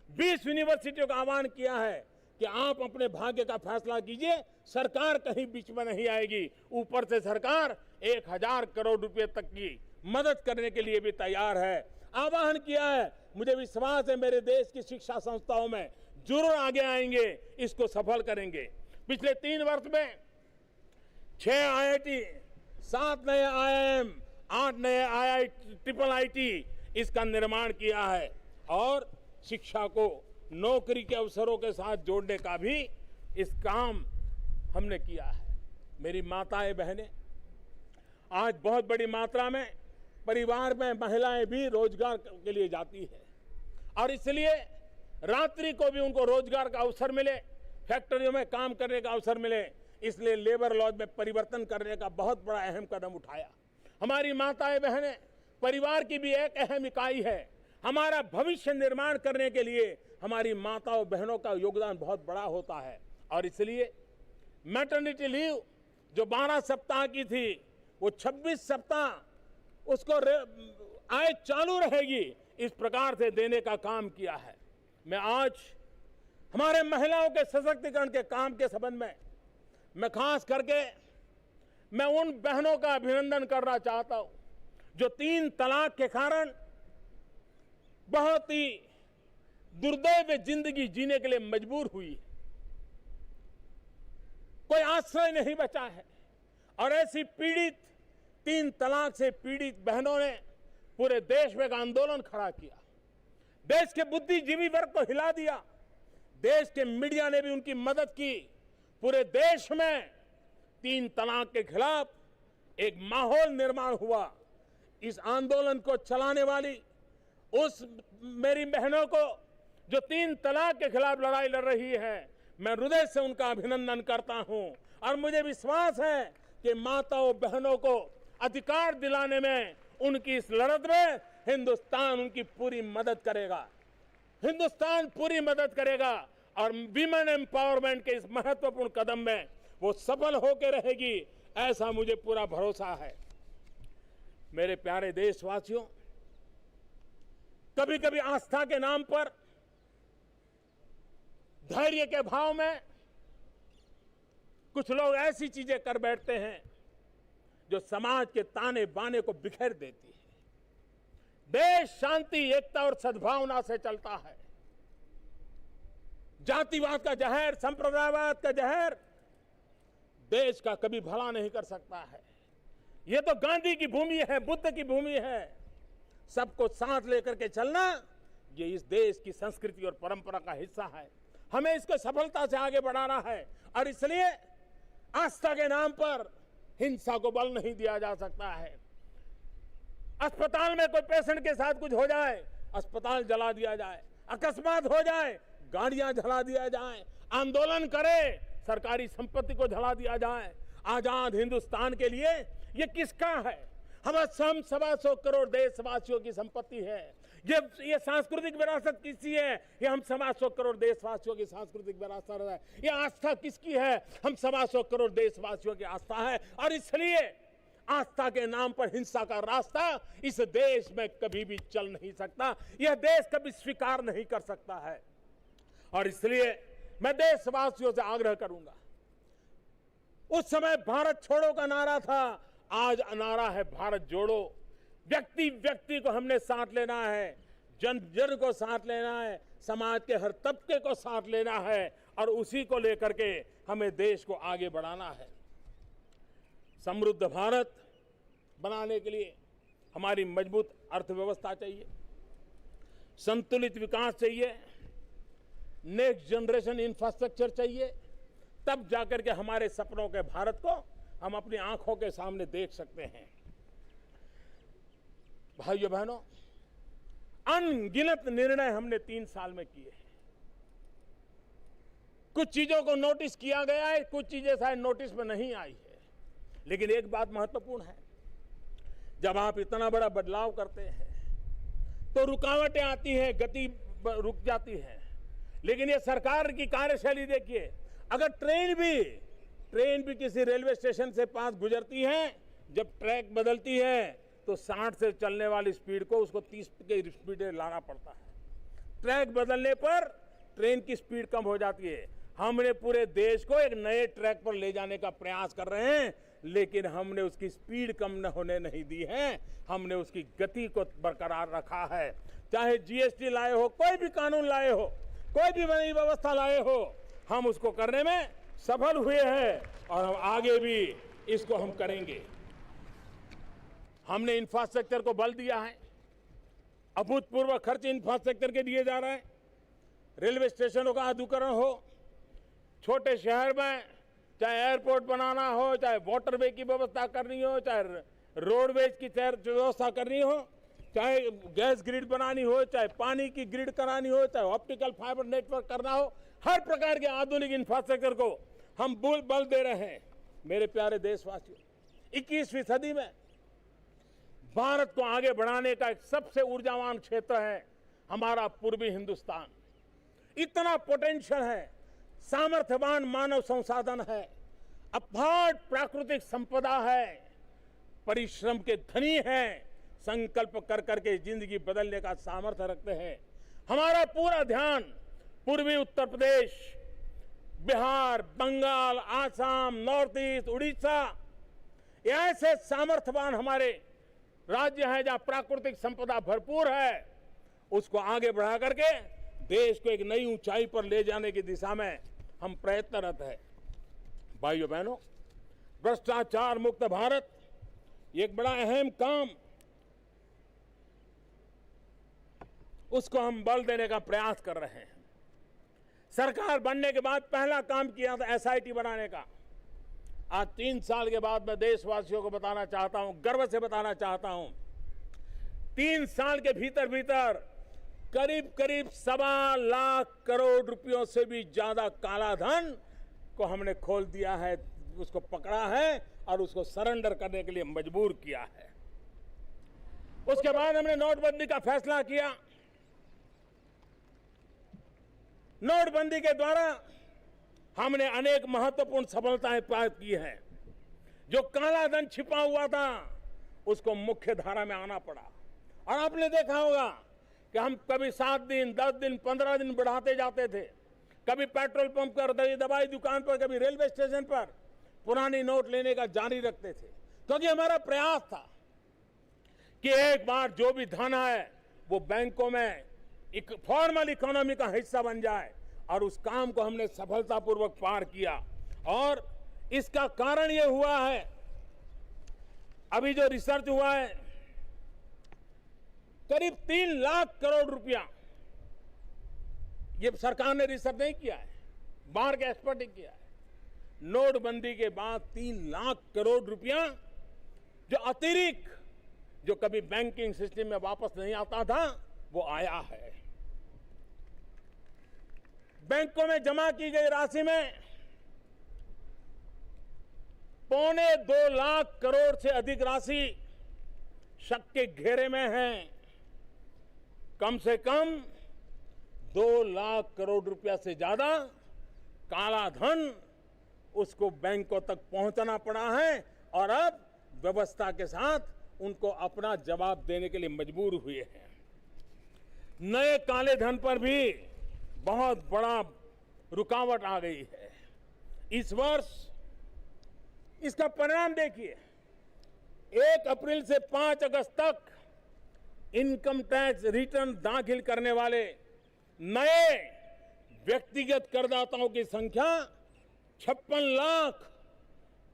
20 यूनिवर्सिटियों का आह्वान किया है कि आप अपने भाग्य का फैसला कीजिए, सरकार कहीं बीच में नहीं आएगी। ऊपर से सरकार 1000 करोड़ रुपए तक की मदद करने के लिए भी तैयार है। आह्वान किया है। मुझे विश्वास है मेरे देश की शिक्षा संस्थाओं में जरूर आगे आएंगे, इसको सफल करेंगे। पिछले 3 वर्ष में 6 IIT, 7 नए IIM, 8 नए IIT इसका निर्माण किया है और शिक्षा को नौकरी के अवसरों के साथ जोड़ने का भी इस काम हमने किया है। मेरी माताएं बहनें, आज बहुत बड़ी मात्रा में परिवार में महिलाएं भी रोजगार के लिए जाती है और इसलिए रात्रि को भी उनको रोजगार का अवसर मिले, फैक्ट्रियों में काम करने का अवसर मिले, इसलिए लेबर लॉज में परिवर्तन करने का बहुत बड़ा अहम कदम उठाया। हमारी माताएं बहनें परिवार की भी एक अहम इकाई है। हमारा भविष्य निर्माण करने के लिए हमारी माताओं बहनों का योगदान बहुत बड़ा होता है और इसलिए मैटरनिटी लीव जो 12 सप्ताह की थी वो 26 सप्ताह उसको आय चालू रहेगी, इस प्रकार से देने का काम किया है। मैं आज हमारे महिलाओं के सशक्तिकरण के काम के संबंध में मैं खास करके मैं उन बहनों का अभिनंदन करना चाहता हूं जो 3 तलाक के कारण बहुत ही दुर्दैव जिंदगी जीने के लिए मजबूर हुई। कोई आश्रय नहीं बचा है और ऐसी पीड़ित 3 तलाक से पीड़ित बहनों ने पूरे देश में एक आंदोलन खड़ा किया। देश के बुद्धिजीवी वर्ग को हिला दिया। देश के मीडिया ने भी उनकी मदद की। पूरे देश में 3 तलाक के खिलाफ एक माहौल निर्माण हुआ। इस आंदोलन को चलाने वाली उस मेरी बहनों को जो 3 तलाक के खिलाफ लड़ाई लड़ रही है, मैं हृदय से उनका अभिनंदन करता हूं और मुझे विश्वास है कि माताओं बहनों को अधिकार दिलाने में उनकी इस लड़त में हिंदुस्तान उनकी पूरी मदद करेगा। हिंदुस्तान पूरी मदद करेगा और विमेन एम्पावरमेंट के इस महत्वपूर्ण कदम में वो सफल होकर रहेगी, ऐसा मुझे पूरा भरोसा है। मेरे प्यारे देशवासियों, कभी कभी आस्था के नाम पर धैर्य के भाव में कुछ लोग ऐसी चीजें कर बैठते हैं जो समाज के ताने बाने को बिखेर देती है। देश शांति, एकता और सद्भावना से चलता है। जातिवाद का जहर, संप्रदायवाद का जहर देश का कभी भला नहीं कर सकता है। यह तो गांधी की भूमि है, बुद्ध की भूमि है। सबको साथ लेकर के चलना ये इस देश की संस्कृति और परंपरा का हिस्सा है। हमें इसको सफलता से आगे बढ़ाना है और इसलिए आस्था के नाम पर हिंसा को बल नहीं दिया जा सकता है। अस्पताल में कोई पेशेंट के साथ कुछ हो जाए, अस्पताल जला दिया जाए, अकस्मात हो जाए, गाड़ियां जला दिया जाए, आंदोलन करे, सरकारी संपत्ति को जला दिया जाए। आजाद हिंदुस्तान के लिए ये किसका है? हम 125 करोड़ देशवासियों की संपत्ति है। ये सांस्कृतिक विरासत किसकी है? ये हम 125 करोड़ देशवासियों की सांस्कृतिक विरासत है। ये आस्था किसकी है? हम 125 करोड़ देशवासियों की आस्था है और इसलिए आस्था के नाम पर हिंसा का रास्ता इस देश में कभी भी चल नहीं सकता। यह देश कभी स्वीकार नहीं कर सकता है और इसलिए मैं देशवासियों से आग्रह करूंगा। उस समय भारत छोड़ो का नारा था, आज नारा है भारत जोड़ो। व्यक्ति व्यक्ति को हमने साथ लेना है, जन जन को साथ लेना है, समाज के हर तबके को साथ लेना है और उसी को लेकर के हमें देश को आगे बढ़ाना है। समृद्ध भारत बनाने के लिए हमारी मजबूत अर्थव्यवस्था चाहिए, संतुलित विकास चाहिए, नेक्स्ट जनरेशन इंफ्रास्ट्रक्चर चाहिए, तब जाकर के हमारे सपनों के भारत को हम अपनी आंखों के सामने देख सकते हैं। भाइयों बहनों, अनगिनत निर्णय हमने 3 साल में किए हैं। कुछ चीजों को नोटिस किया गया है, कुछ चीजें शायद नोटिस में नहीं आई है, लेकिन एक बात महत्वपूर्ण है, जब आप इतना बड़ा बदलाव करते हैं तो रुकावटें आती हैं, गति रुक जाती है। लेकिन ये सरकार की कार्यशैली देखिए, अगर ट्रेन भी किसी रेलवे स्टेशन से पास गुजरती है, जब ट्रैक बदलती है तो 60 से चलने वाली स्पीड को उसको 30 की स्पीड लाना पड़ता है। ट्रैक बदलने पर ट्रेन की स्पीड कम हो जाती है। हमने पूरे देश को एक नए ट्रैक पर ले जाने का प्रयास कर रहे हैं, लेकिन हमने उसकी स्पीड कम न होने नहीं दी है, हमने उसकी गति को बरकरार रखा है। चाहे जीएसटी लाए हो, कोई भी कानून लाए हो, कोई भी नई व्यवस्था लाए हो, हम उसको करने में सफल हुए हैं और हम आगे भी इसको हम करेंगे। हमने इंफ्रास्ट्रक्चर को बल दिया है, अभूतपूर्व खर्च इंफ्रास्ट्रक्चर के दिए जा रहे हैं। रेलवे स्टेशनों का आधुनिकीकरण हो, छोटे शहर में चाहे एयरपोर्ट बनाना हो, चाहे वाटरवे की व्यवस्था करनी हो, चाहे रोडवेज की व्यवस्था करनी हो, चाहे गैस ग्रिड बनानी हो, चाहे पानी की ग्रिड करानी हो, चाहे ऑप्टिकल फाइबर नेटवर्क करना हो, हर प्रकार के आधुनिक इंफ्रास्ट्रक्चर को हम बल दे रहे हैं। मेरे प्यारे देशवासियों, 21वीं सदी में भारत को आगे बढ़ाने का एक सबसे ऊर्जावान क्षेत्र है हमारा पूर्वी हिंदुस्तान। इतना पोटेंशियल है, सामर्थ्यवान मानव संसाधन है, अफाट प्राकृतिक संपदा है, परिश्रम के धनी है, संकल्प कर करके जिंदगी बदलने का सामर्थ्य रखते हैं। हमारा पूरा ध्यान पूर्वी उत्तर प्रदेश, बिहार, बंगाल, आसाम, नॉर्थ ईस्ट, उड़ीसा, ऐसे सामर्थ्यवान हमारे राज्य हैं जहां प्राकृतिक संपदा भरपूर है, उसको आगे बढ़ा करके देश को एक नई ऊंचाई पर ले जाने की दिशा में हम प्रयत्नरत हैं। भाइयों बहनों, भ्रष्टाचार मुक्त भारत ये एक बड़ा अहम काम, उसको हम बल देने का प्रयास कर रहे हैं। सरकार बनने के बाद पहला काम किया था एसआईटी बनाने का। आज 3 साल के बाद मैं देशवासियों को बताना चाहता हूं, गर्व से बताना चाहता हूं, 3 साल के भीतर करीब 1.25 लाख करोड़ रुपयों से भी ज्यादा काला धन को हमने खोल दिया है, उसको पकड़ा है और उसको सरेंडर करने के लिए मजबूर किया है। उसके बाद हमने नोटबंदी का फैसला किया। नोटबंदी के द्वारा हमने अनेक महत्वपूर्ण सफलताएं प्राप्त की हैं। जो काला धन छिपा हुआ था उसको मुख्य धारा में आना पड़ा। और आपने देखा होगा कि हम कभी 7 दिन, 10 दिन, 15 दिन बढ़ाते जाते थे, कभी पेट्रोल पंप पर, दवाई दुकान पर, कभी रेलवे स्टेशन पर पुरानी नोट लेने का जारी रखते थे, क्योंकि हमारा प्रयास था कि एक बार जो भी धन है वो बैंकों में एक फॉर्मल इकोनॉमी का हिस्सा बन जाए, और उस काम को हमने सफलतापूर्वक पार किया। और इसका कारण ये हुआ है, अभी जो रिसर्च हुआ है, करीब 3 लाख करोड़ रुपया, ये सरकार ने रिसर्च नहीं किया है, बाहर के एक्सपर्ट ने किया है। नोटबंदी के बाद 3 लाख करोड़ रुपया जो अतिरिक्त, जो कभी बैंकिंग सिस्टम में वापस नहीं आता था, वो आया है। बैंकों में जमा की गई राशि में 2.25 लाख करोड़ से अधिक राशि शक के घेरे में है। कम से कम 2 लाख करोड़ रुपया से ज्यादा काला धन उसको बैंकों तक पहुंचना पड़ा है, और अब व्यवस्था के साथ उनको अपना जवाब देने के लिए मजबूर हुए हैं। नए काले धन पर भी बहुत बड़ा रुकावट आ गई है। इस वर्ष इसका परिणाम देखिए, 1 अप्रैल से 5 अगस्त तक इनकम टैक्स रिटर्न दाखिल करने वाले नए व्यक्तिगत करदाताओं की संख्या 56 लाख।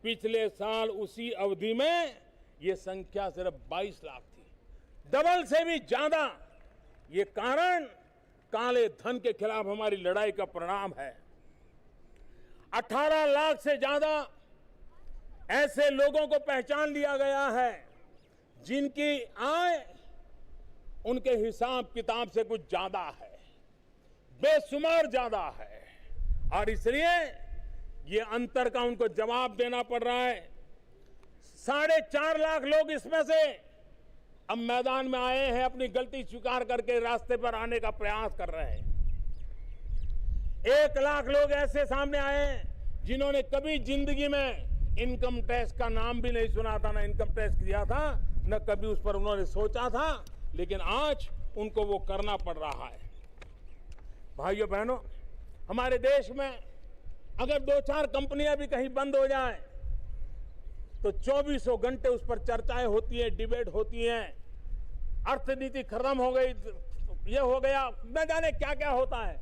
पिछले साल उसी अवधि में ये संख्या सिर्फ 22 लाख थी, डबल से भी ज्यादा। ये कारण काले धन के खिलाफ हमारी लड़ाई का परिणाम है। 18 लाख से ज्यादा ऐसे लोगों को पहचान लिया गया है जिनकी आय उनके हिसाब किताब से कुछ ज्यादा है, बेशुमार ज्यादा है, और इसलिए ये अंतर का उनको जवाब देना पड़ रहा है। 4.5 लाख लोग इसमें से अब मैदान में आए हैं, अपनी गलती स्वीकार करके रास्ते पर आने का प्रयास कर रहे हैं। 1 लाख लोग ऐसे सामने आए हैं जिन्होंने कभी जिंदगी में इनकम टैक्स का नाम भी नहीं सुना था, ना इनकम टैक्स दिया था, न कभी उस पर उन्होंने सोचा था, लेकिन आज उनको वो करना पड़ रहा है। भाइयों बहनों, हमारे देश में अगर 2-4 कंपनियां भी कहीं बंद हो जाएं, तो 24 घंटे उस पर चर्चाएं होती हैं, डिबेट होती हैं। अर्थनीति खत्म हो गई, ये हो गया, न जाने क्या क्या होता है।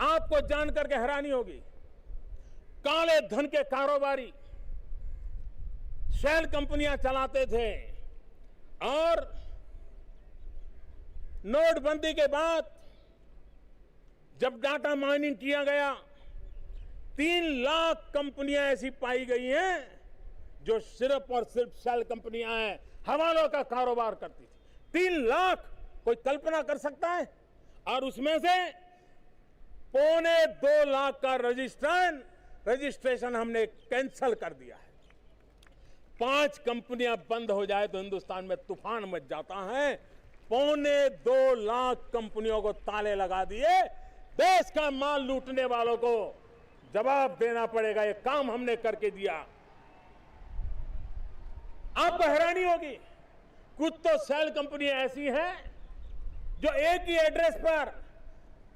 आपको जानकर के हैरानी होगी, काले धन के कारोबारी शेल कंपनियां चलाते थे, और नोटबंदी के बाद जब डाटा माइनिंग किया गया, 3 लाख कंपनियां ऐसी पाई गई हैं जो सिर्फ और सिर्फ शेल कंपनियां हैं, हवालों का कारोबार करती थी। 3 लाख, कोई कल्पना कर सकता है? और उसमें से 2.25 लाख का रजिस्ट्रेशन हमने कैंसिल कर दिया है। 5 कंपनियां बंद हो जाए तो हिंदुस्तान में तूफान मच जाता है। 2.25 लाख कंपनियों को ताले लगा दिए। देश का माल लूटने वालों को जवाब देना पड़ेगा, ये काम हमने करके दिया। आपको हैरानी होगी, कुछ तो सेल कंपनियां ऐसी हैं जो एक ही एड्रेस पर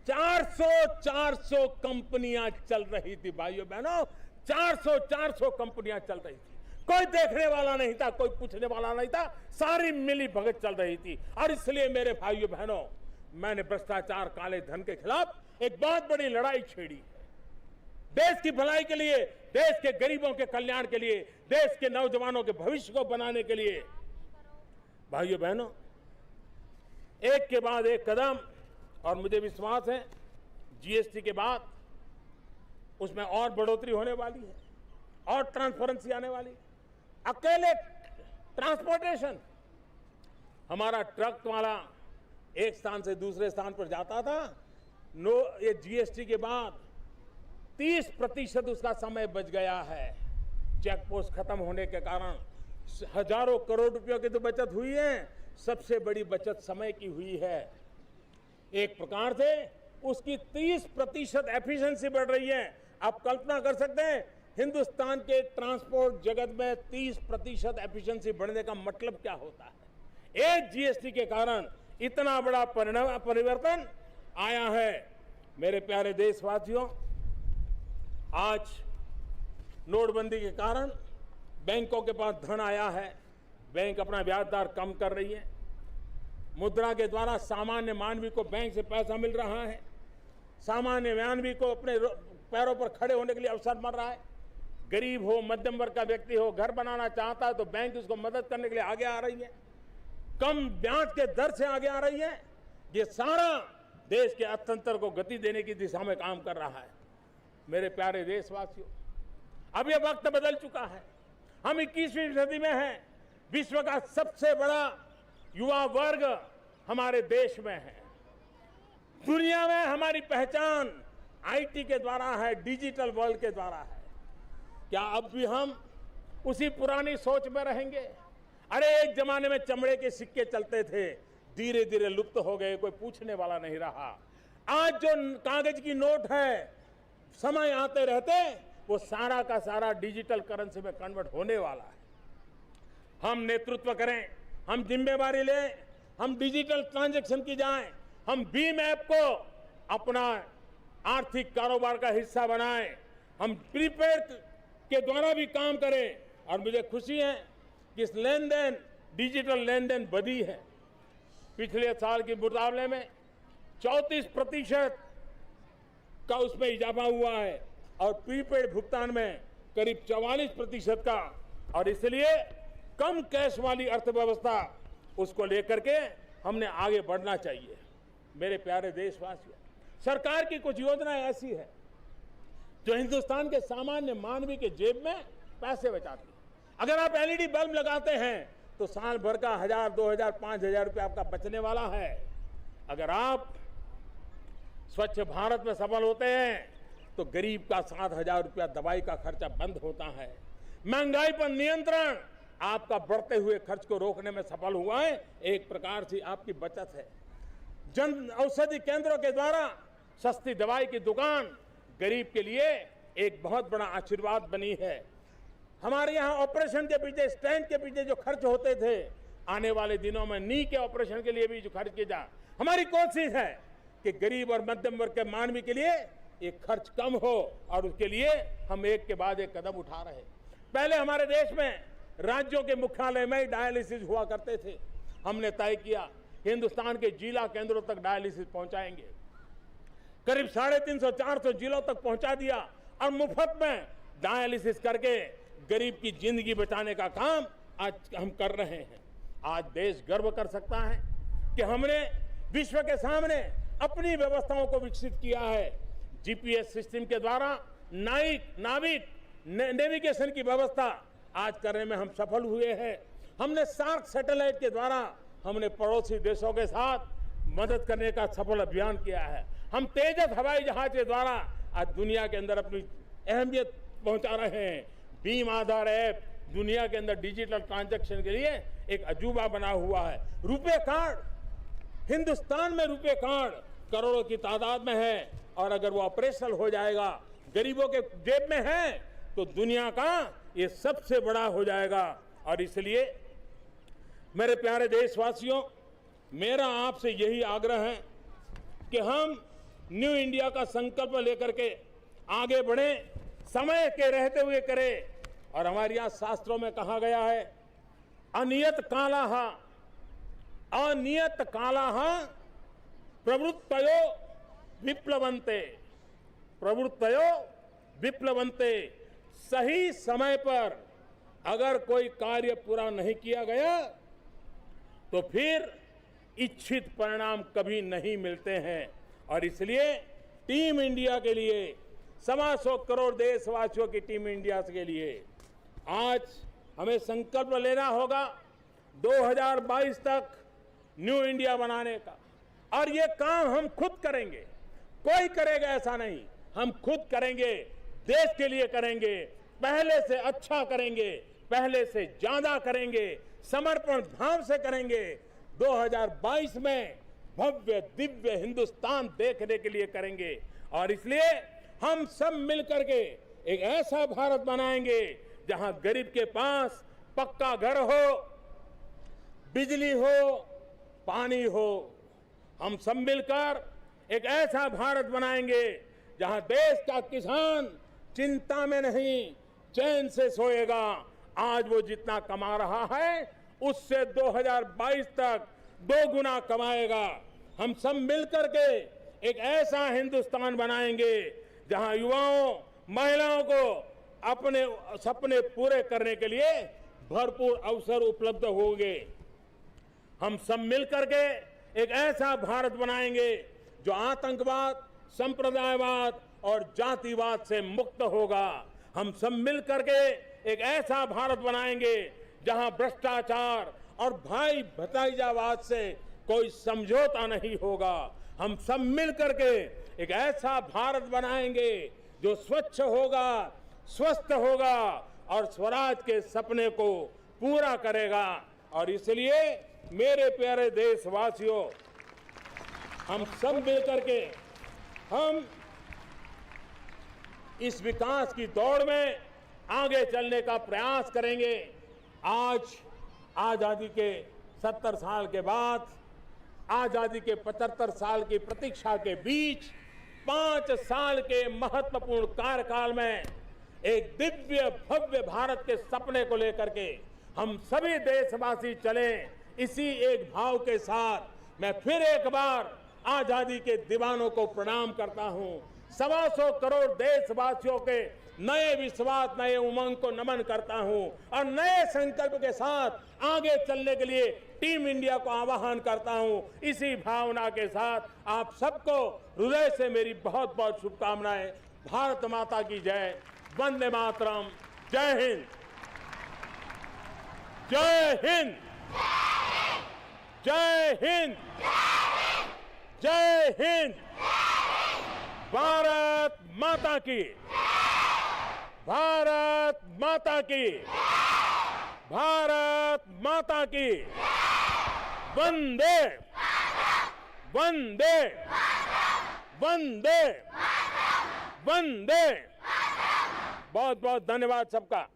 400 कंपनियां चल रही थी। भाइयों बहनों, 400 कंपनियां चल रही थी। कोई देखने वाला नहीं था, कोई पूछने वाला नहीं था, सारी मिली भगत चल रही थी। और इसलिए मेरे भाइयों बहनों, मैंने भ्रष्टाचार, काले धन के खिलाफ एक बहुत बड़ी लड़ाई छेड़ी। देश की भलाई के लिए, देश के गरीबों के कल्याण के लिए, देश के नौजवानों के भविष्य को बनाने के लिए। भाइयों बहनों, एक के बाद एक कदम, और मुझे विश्वास है जीएसटी के बाद उसमें और बढ़ोतरी होने वाली है, और ट्रांसपेरेंसी आने वाली है। अकेले ट्रांसपोर्टेशन, हमारा ट्रक वाला एक स्थान से दूसरे स्थान पर जाता था, ये जीएसटी के बाद 30% उसका समय बच गया है। चेक पोस्ट खत्म होने के कारण हजारों करोड़ रुपयों की तो बचत हुई है, सबसे बड़ी बचत समय की हुई है। एक प्रकार से उसकी 30% एफिशिएंसी बढ़ रही है। आप कल्पना कर सकते हैं हिंदुस्तान के ट्रांसपोर्ट जगत में 30% एफिशिएंसी बढ़ने का मतलब क्या होता है। एक जीएसटी के कारण इतना बड़ा परिवर्तन आया है। मेरे प्यारे देशवासियों, आज नोटबंदी के कारण बैंकों के पास धन आया है, बैंक अपना ब्याज दर कम कर रही है। मुद्रा के द्वारा सामान्य मानवी को बैंक से पैसा मिल रहा है, सामान्य मानवी को अपने पैरों पर खड़े होने के लिए अवसर मिल रहा है। गरीब हो, मध्यम वर्ग का व्यक्ति हो, घर बनाना चाहता है तो बैंक उसको मदद करने के लिए आगे आ रही है, कम ब्याज के दर से आगे आ रही है। ये सारा देश के अर्थतंत्र को गति देने की दिशा में काम कर रहा है। मेरे प्यारे देशवासियों, अब ये वक्त बदल चुका है। हम 21वीं सदी में हैं। विश्व का सबसे बड़ा युवा वर्ग हमारे देश में है। दुनिया में हमारी पहचान आईटी के द्वारा है, डिजिटल वर्ल्ड के द्वारा है। क्या अब भी हम उसी पुरानी सोच में रहेंगे? अरे एक जमाने में चमड़े के सिक्के चलते थे, धीरे धीरे लुप्त हो गए, कोई पूछने वाला नहीं रहा। आज जो कागज की नोट है, समय आते रहते वो सारा का सारा डिजिटल करेंसी में कन्वर्ट होने वाला है। हम नेतृत्व करें, हम जिम्मेवारी लें, हम डिजिटल ट्रांजैक्शन की जाएं, हम भीम ऐप को अपना आर्थिक कारोबार का हिस्सा बनाएं, हम प्रीपेड के द्वारा भी काम करें। और मुझे खुशी है कि इस लेनदेन, डिजिटल लेनदेन बढ़ी है। पिछले साल के मुकाबले में 34% का उसमें इजाफा हुआ है और प्रीपेड भुगतान में करीब 44% का, और इसलिए कम कैश वाली अर्थव्यवस्था उसको लेकर के हमने आगे बढ़ना चाहिए। मेरे प्यारे देशवासियों, सरकार की कुछ योजनाएं ऐसी है जो हिंदुस्तान के सामान्य मानवी के जेब में पैसे बचाती है। अगर आप एलईडी बल्ब लगाते हैं तो साल भर का 1000, 2000, 5000 रुपये आपका बचने वाला है। अगर आप स्वच्छ भारत में सफल होते हैं तो गरीब का 7000 रुपया दवाई का खर्चा बंद होता है। महंगाई पर नियंत्रण आपका बढ़ते हुए खर्च को रोकने में सफल हुआ है, एक प्रकार से आपकी बचत है। जन औषधि केंद्रों के द्वारा सस्ती दवाई की दुकान गरीब के लिए एक बहुत बड़ा आशीर्वाद बनी है। हमारे यहाँ ऑपरेशन के पीछे, स्टेंट के पीछे जो खर्च होते थे, आने वाले दिनों में नी के ऑपरेशन के लिए भी जो खर्च किया जा, हमारी कोशिश है कि गरीब और मध्यम वर्ग के मानवी के लिए एक खर्च कम हो, और उसके लिए हम एक के बाद एक कदम उठा रहे हैं। पहले हमारे देश में राज्यों के मुख्यालय में डायलिसिस हुआ करते थे। हमने तय किया हिंदुस्तान के जिला केंद्रों तक डायलिसिस पहुंचाएंगे। करीब 350-400 जिलों तक पहुंचा दिया और मुफ्त में डायलिसिस करके गरीब की जिंदगी बचाने का काम आज हम कर रहे हैं। आज देश गर्व कर सकता है कि हमने विश्व के सामने अपनी व्यवस्थाओं को विकसित किया है। जीपीएस सिस्टम के द्वारा नाविक नेविगेशन की व्यवस्था आज करने में हम सफल हुए हैं। हमने सार्क सैटेलाइट के द्वारा हमने पड़ोसी देशों के साथ मदद करने का सफल अभियान किया है। हम तेजस हवाई जहाज के द्वारा आज दुनिया के अंदर अपनी अहमियत पहुंचा रहे हैं। भीम आधार ऐप दुनिया के अंदर डिजिटल ट्रांजैक्शन के लिए एक अजूबा बना हुआ है। रुपे कार्ड, हिंदुस्तान में रुपे कार्ड करोड़ों की तादाद में है, और अगर वो ऑपरेशनल हो जाएगा, गरीबों के जेब में है, तो दुनिया का ये सबसे बड़ा हो जाएगा। और इसलिए मेरे प्यारे देशवासियों, मेरा आपसे यही आग्रह है कि हम न्यू इंडिया का संकल्प लेकर के आगे बढ़े, समय के रहते हुए करें। और हमारे यहाँ शास्त्रों में कहा गया है, अनियत कालाः प्रवृत्तयो विप्लवन्ते। सही समय पर अगर कोई कार्य पूरा नहीं किया गया तो फिर इच्छित परिणाम कभी नहीं मिलते हैं। और इसलिए टीम इंडिया के लिए, 125 करोड़ देशवासियों की टीम इंडिया के लिए आज हमें संकल्प लेना होगा 2022 तक न्यू इंडिया बनाने का। और ये काम हम खुद करेंगे, कोई करेगा ऐसा नहीं, हम खुद करेंगे, देश के लिए करेंगे, पहले से अच्छा करेंगे, पहले से ज्यादा करेंगे, समर्पण भाव से करेंगे। 2022 में भव्य दिव्य हिंदुस्तान देखने के लिए करेंगे। और इसलिए हम सब मिलकर के एक ऐसा भारत बनाएंगे जहां गरीब के पास पक्का घर हो, बिजली हो, पानी हो। हम सब मिलकर एक ऐसा भारत बनाएंगे जहां देश का किसान चिंता में नहीं, चैन से सोएगा। आज वो जितना कमा रहा है उससे 2022 तक 2 गुना कमाएगा। हम सब मिलकर के एक ऐसा हिंदुस्तान बनाएंगे जहां युवाओं, महिलाओं को अपने सपने पूरे करने के लिए भरपूर अवसर उपलब्ध होंगे। हम सब मिलकर के एक ऐसा भारत बनाएंगे जो आतंकवाद, संप्रदायवाद और जातिवाद से मुक्त होगा। हम सब मिलकर के एक ऐसा भारत बनाएंगे जहां भ्रष्टाचार और भाई भतीजावाद से कोई समझौता नहीं होगा। हम सब मिलकर के एक ऐसा भारत बनाएंगे जो स्वच्छ होगा, स्वस्थ होगा और स्वराज के सपने को पूरा करेगा। और इसलिए मेरे प्यारे देशवासियों, हम सब मिलकर के हम इस विकास की दौड़ में आगे चलने का प्रयास करेंगे। आज आजादी के 70 साल के बाद, आजादी के 75 साल की प्रतीक्षा के बीच 5 साल के महत्वपूर्ण कार्यकाल में एक दिव्य भव्य भारत के सपने को लेकर के हम सभी देशवासी चलें। इसी एक भाव के साथ मैं फिर एक बार आजादी के दीवानों को प्रणाम करता हूं। 125 करोड़ देशवासियों के नए विश्वास, नए उमंग को नमन करता हूं और नए संकल्प के साथ आगे चलने के लिए टीम इंडिया को आह्वान करता हूं। इसी भावना के साथ आप सबको हृदय से मेरी बहुत बहुत शुभकामनाएं। भारत माता की जय। वंदे मातरम। जय हिंद। जय हिंद। जय हिंद। जय हिंद। भारत माता की। भारत माता की। भारत माता की। वंदे वंदे वंदे वंदे। बहुत बहुत धन्यवाद सबका।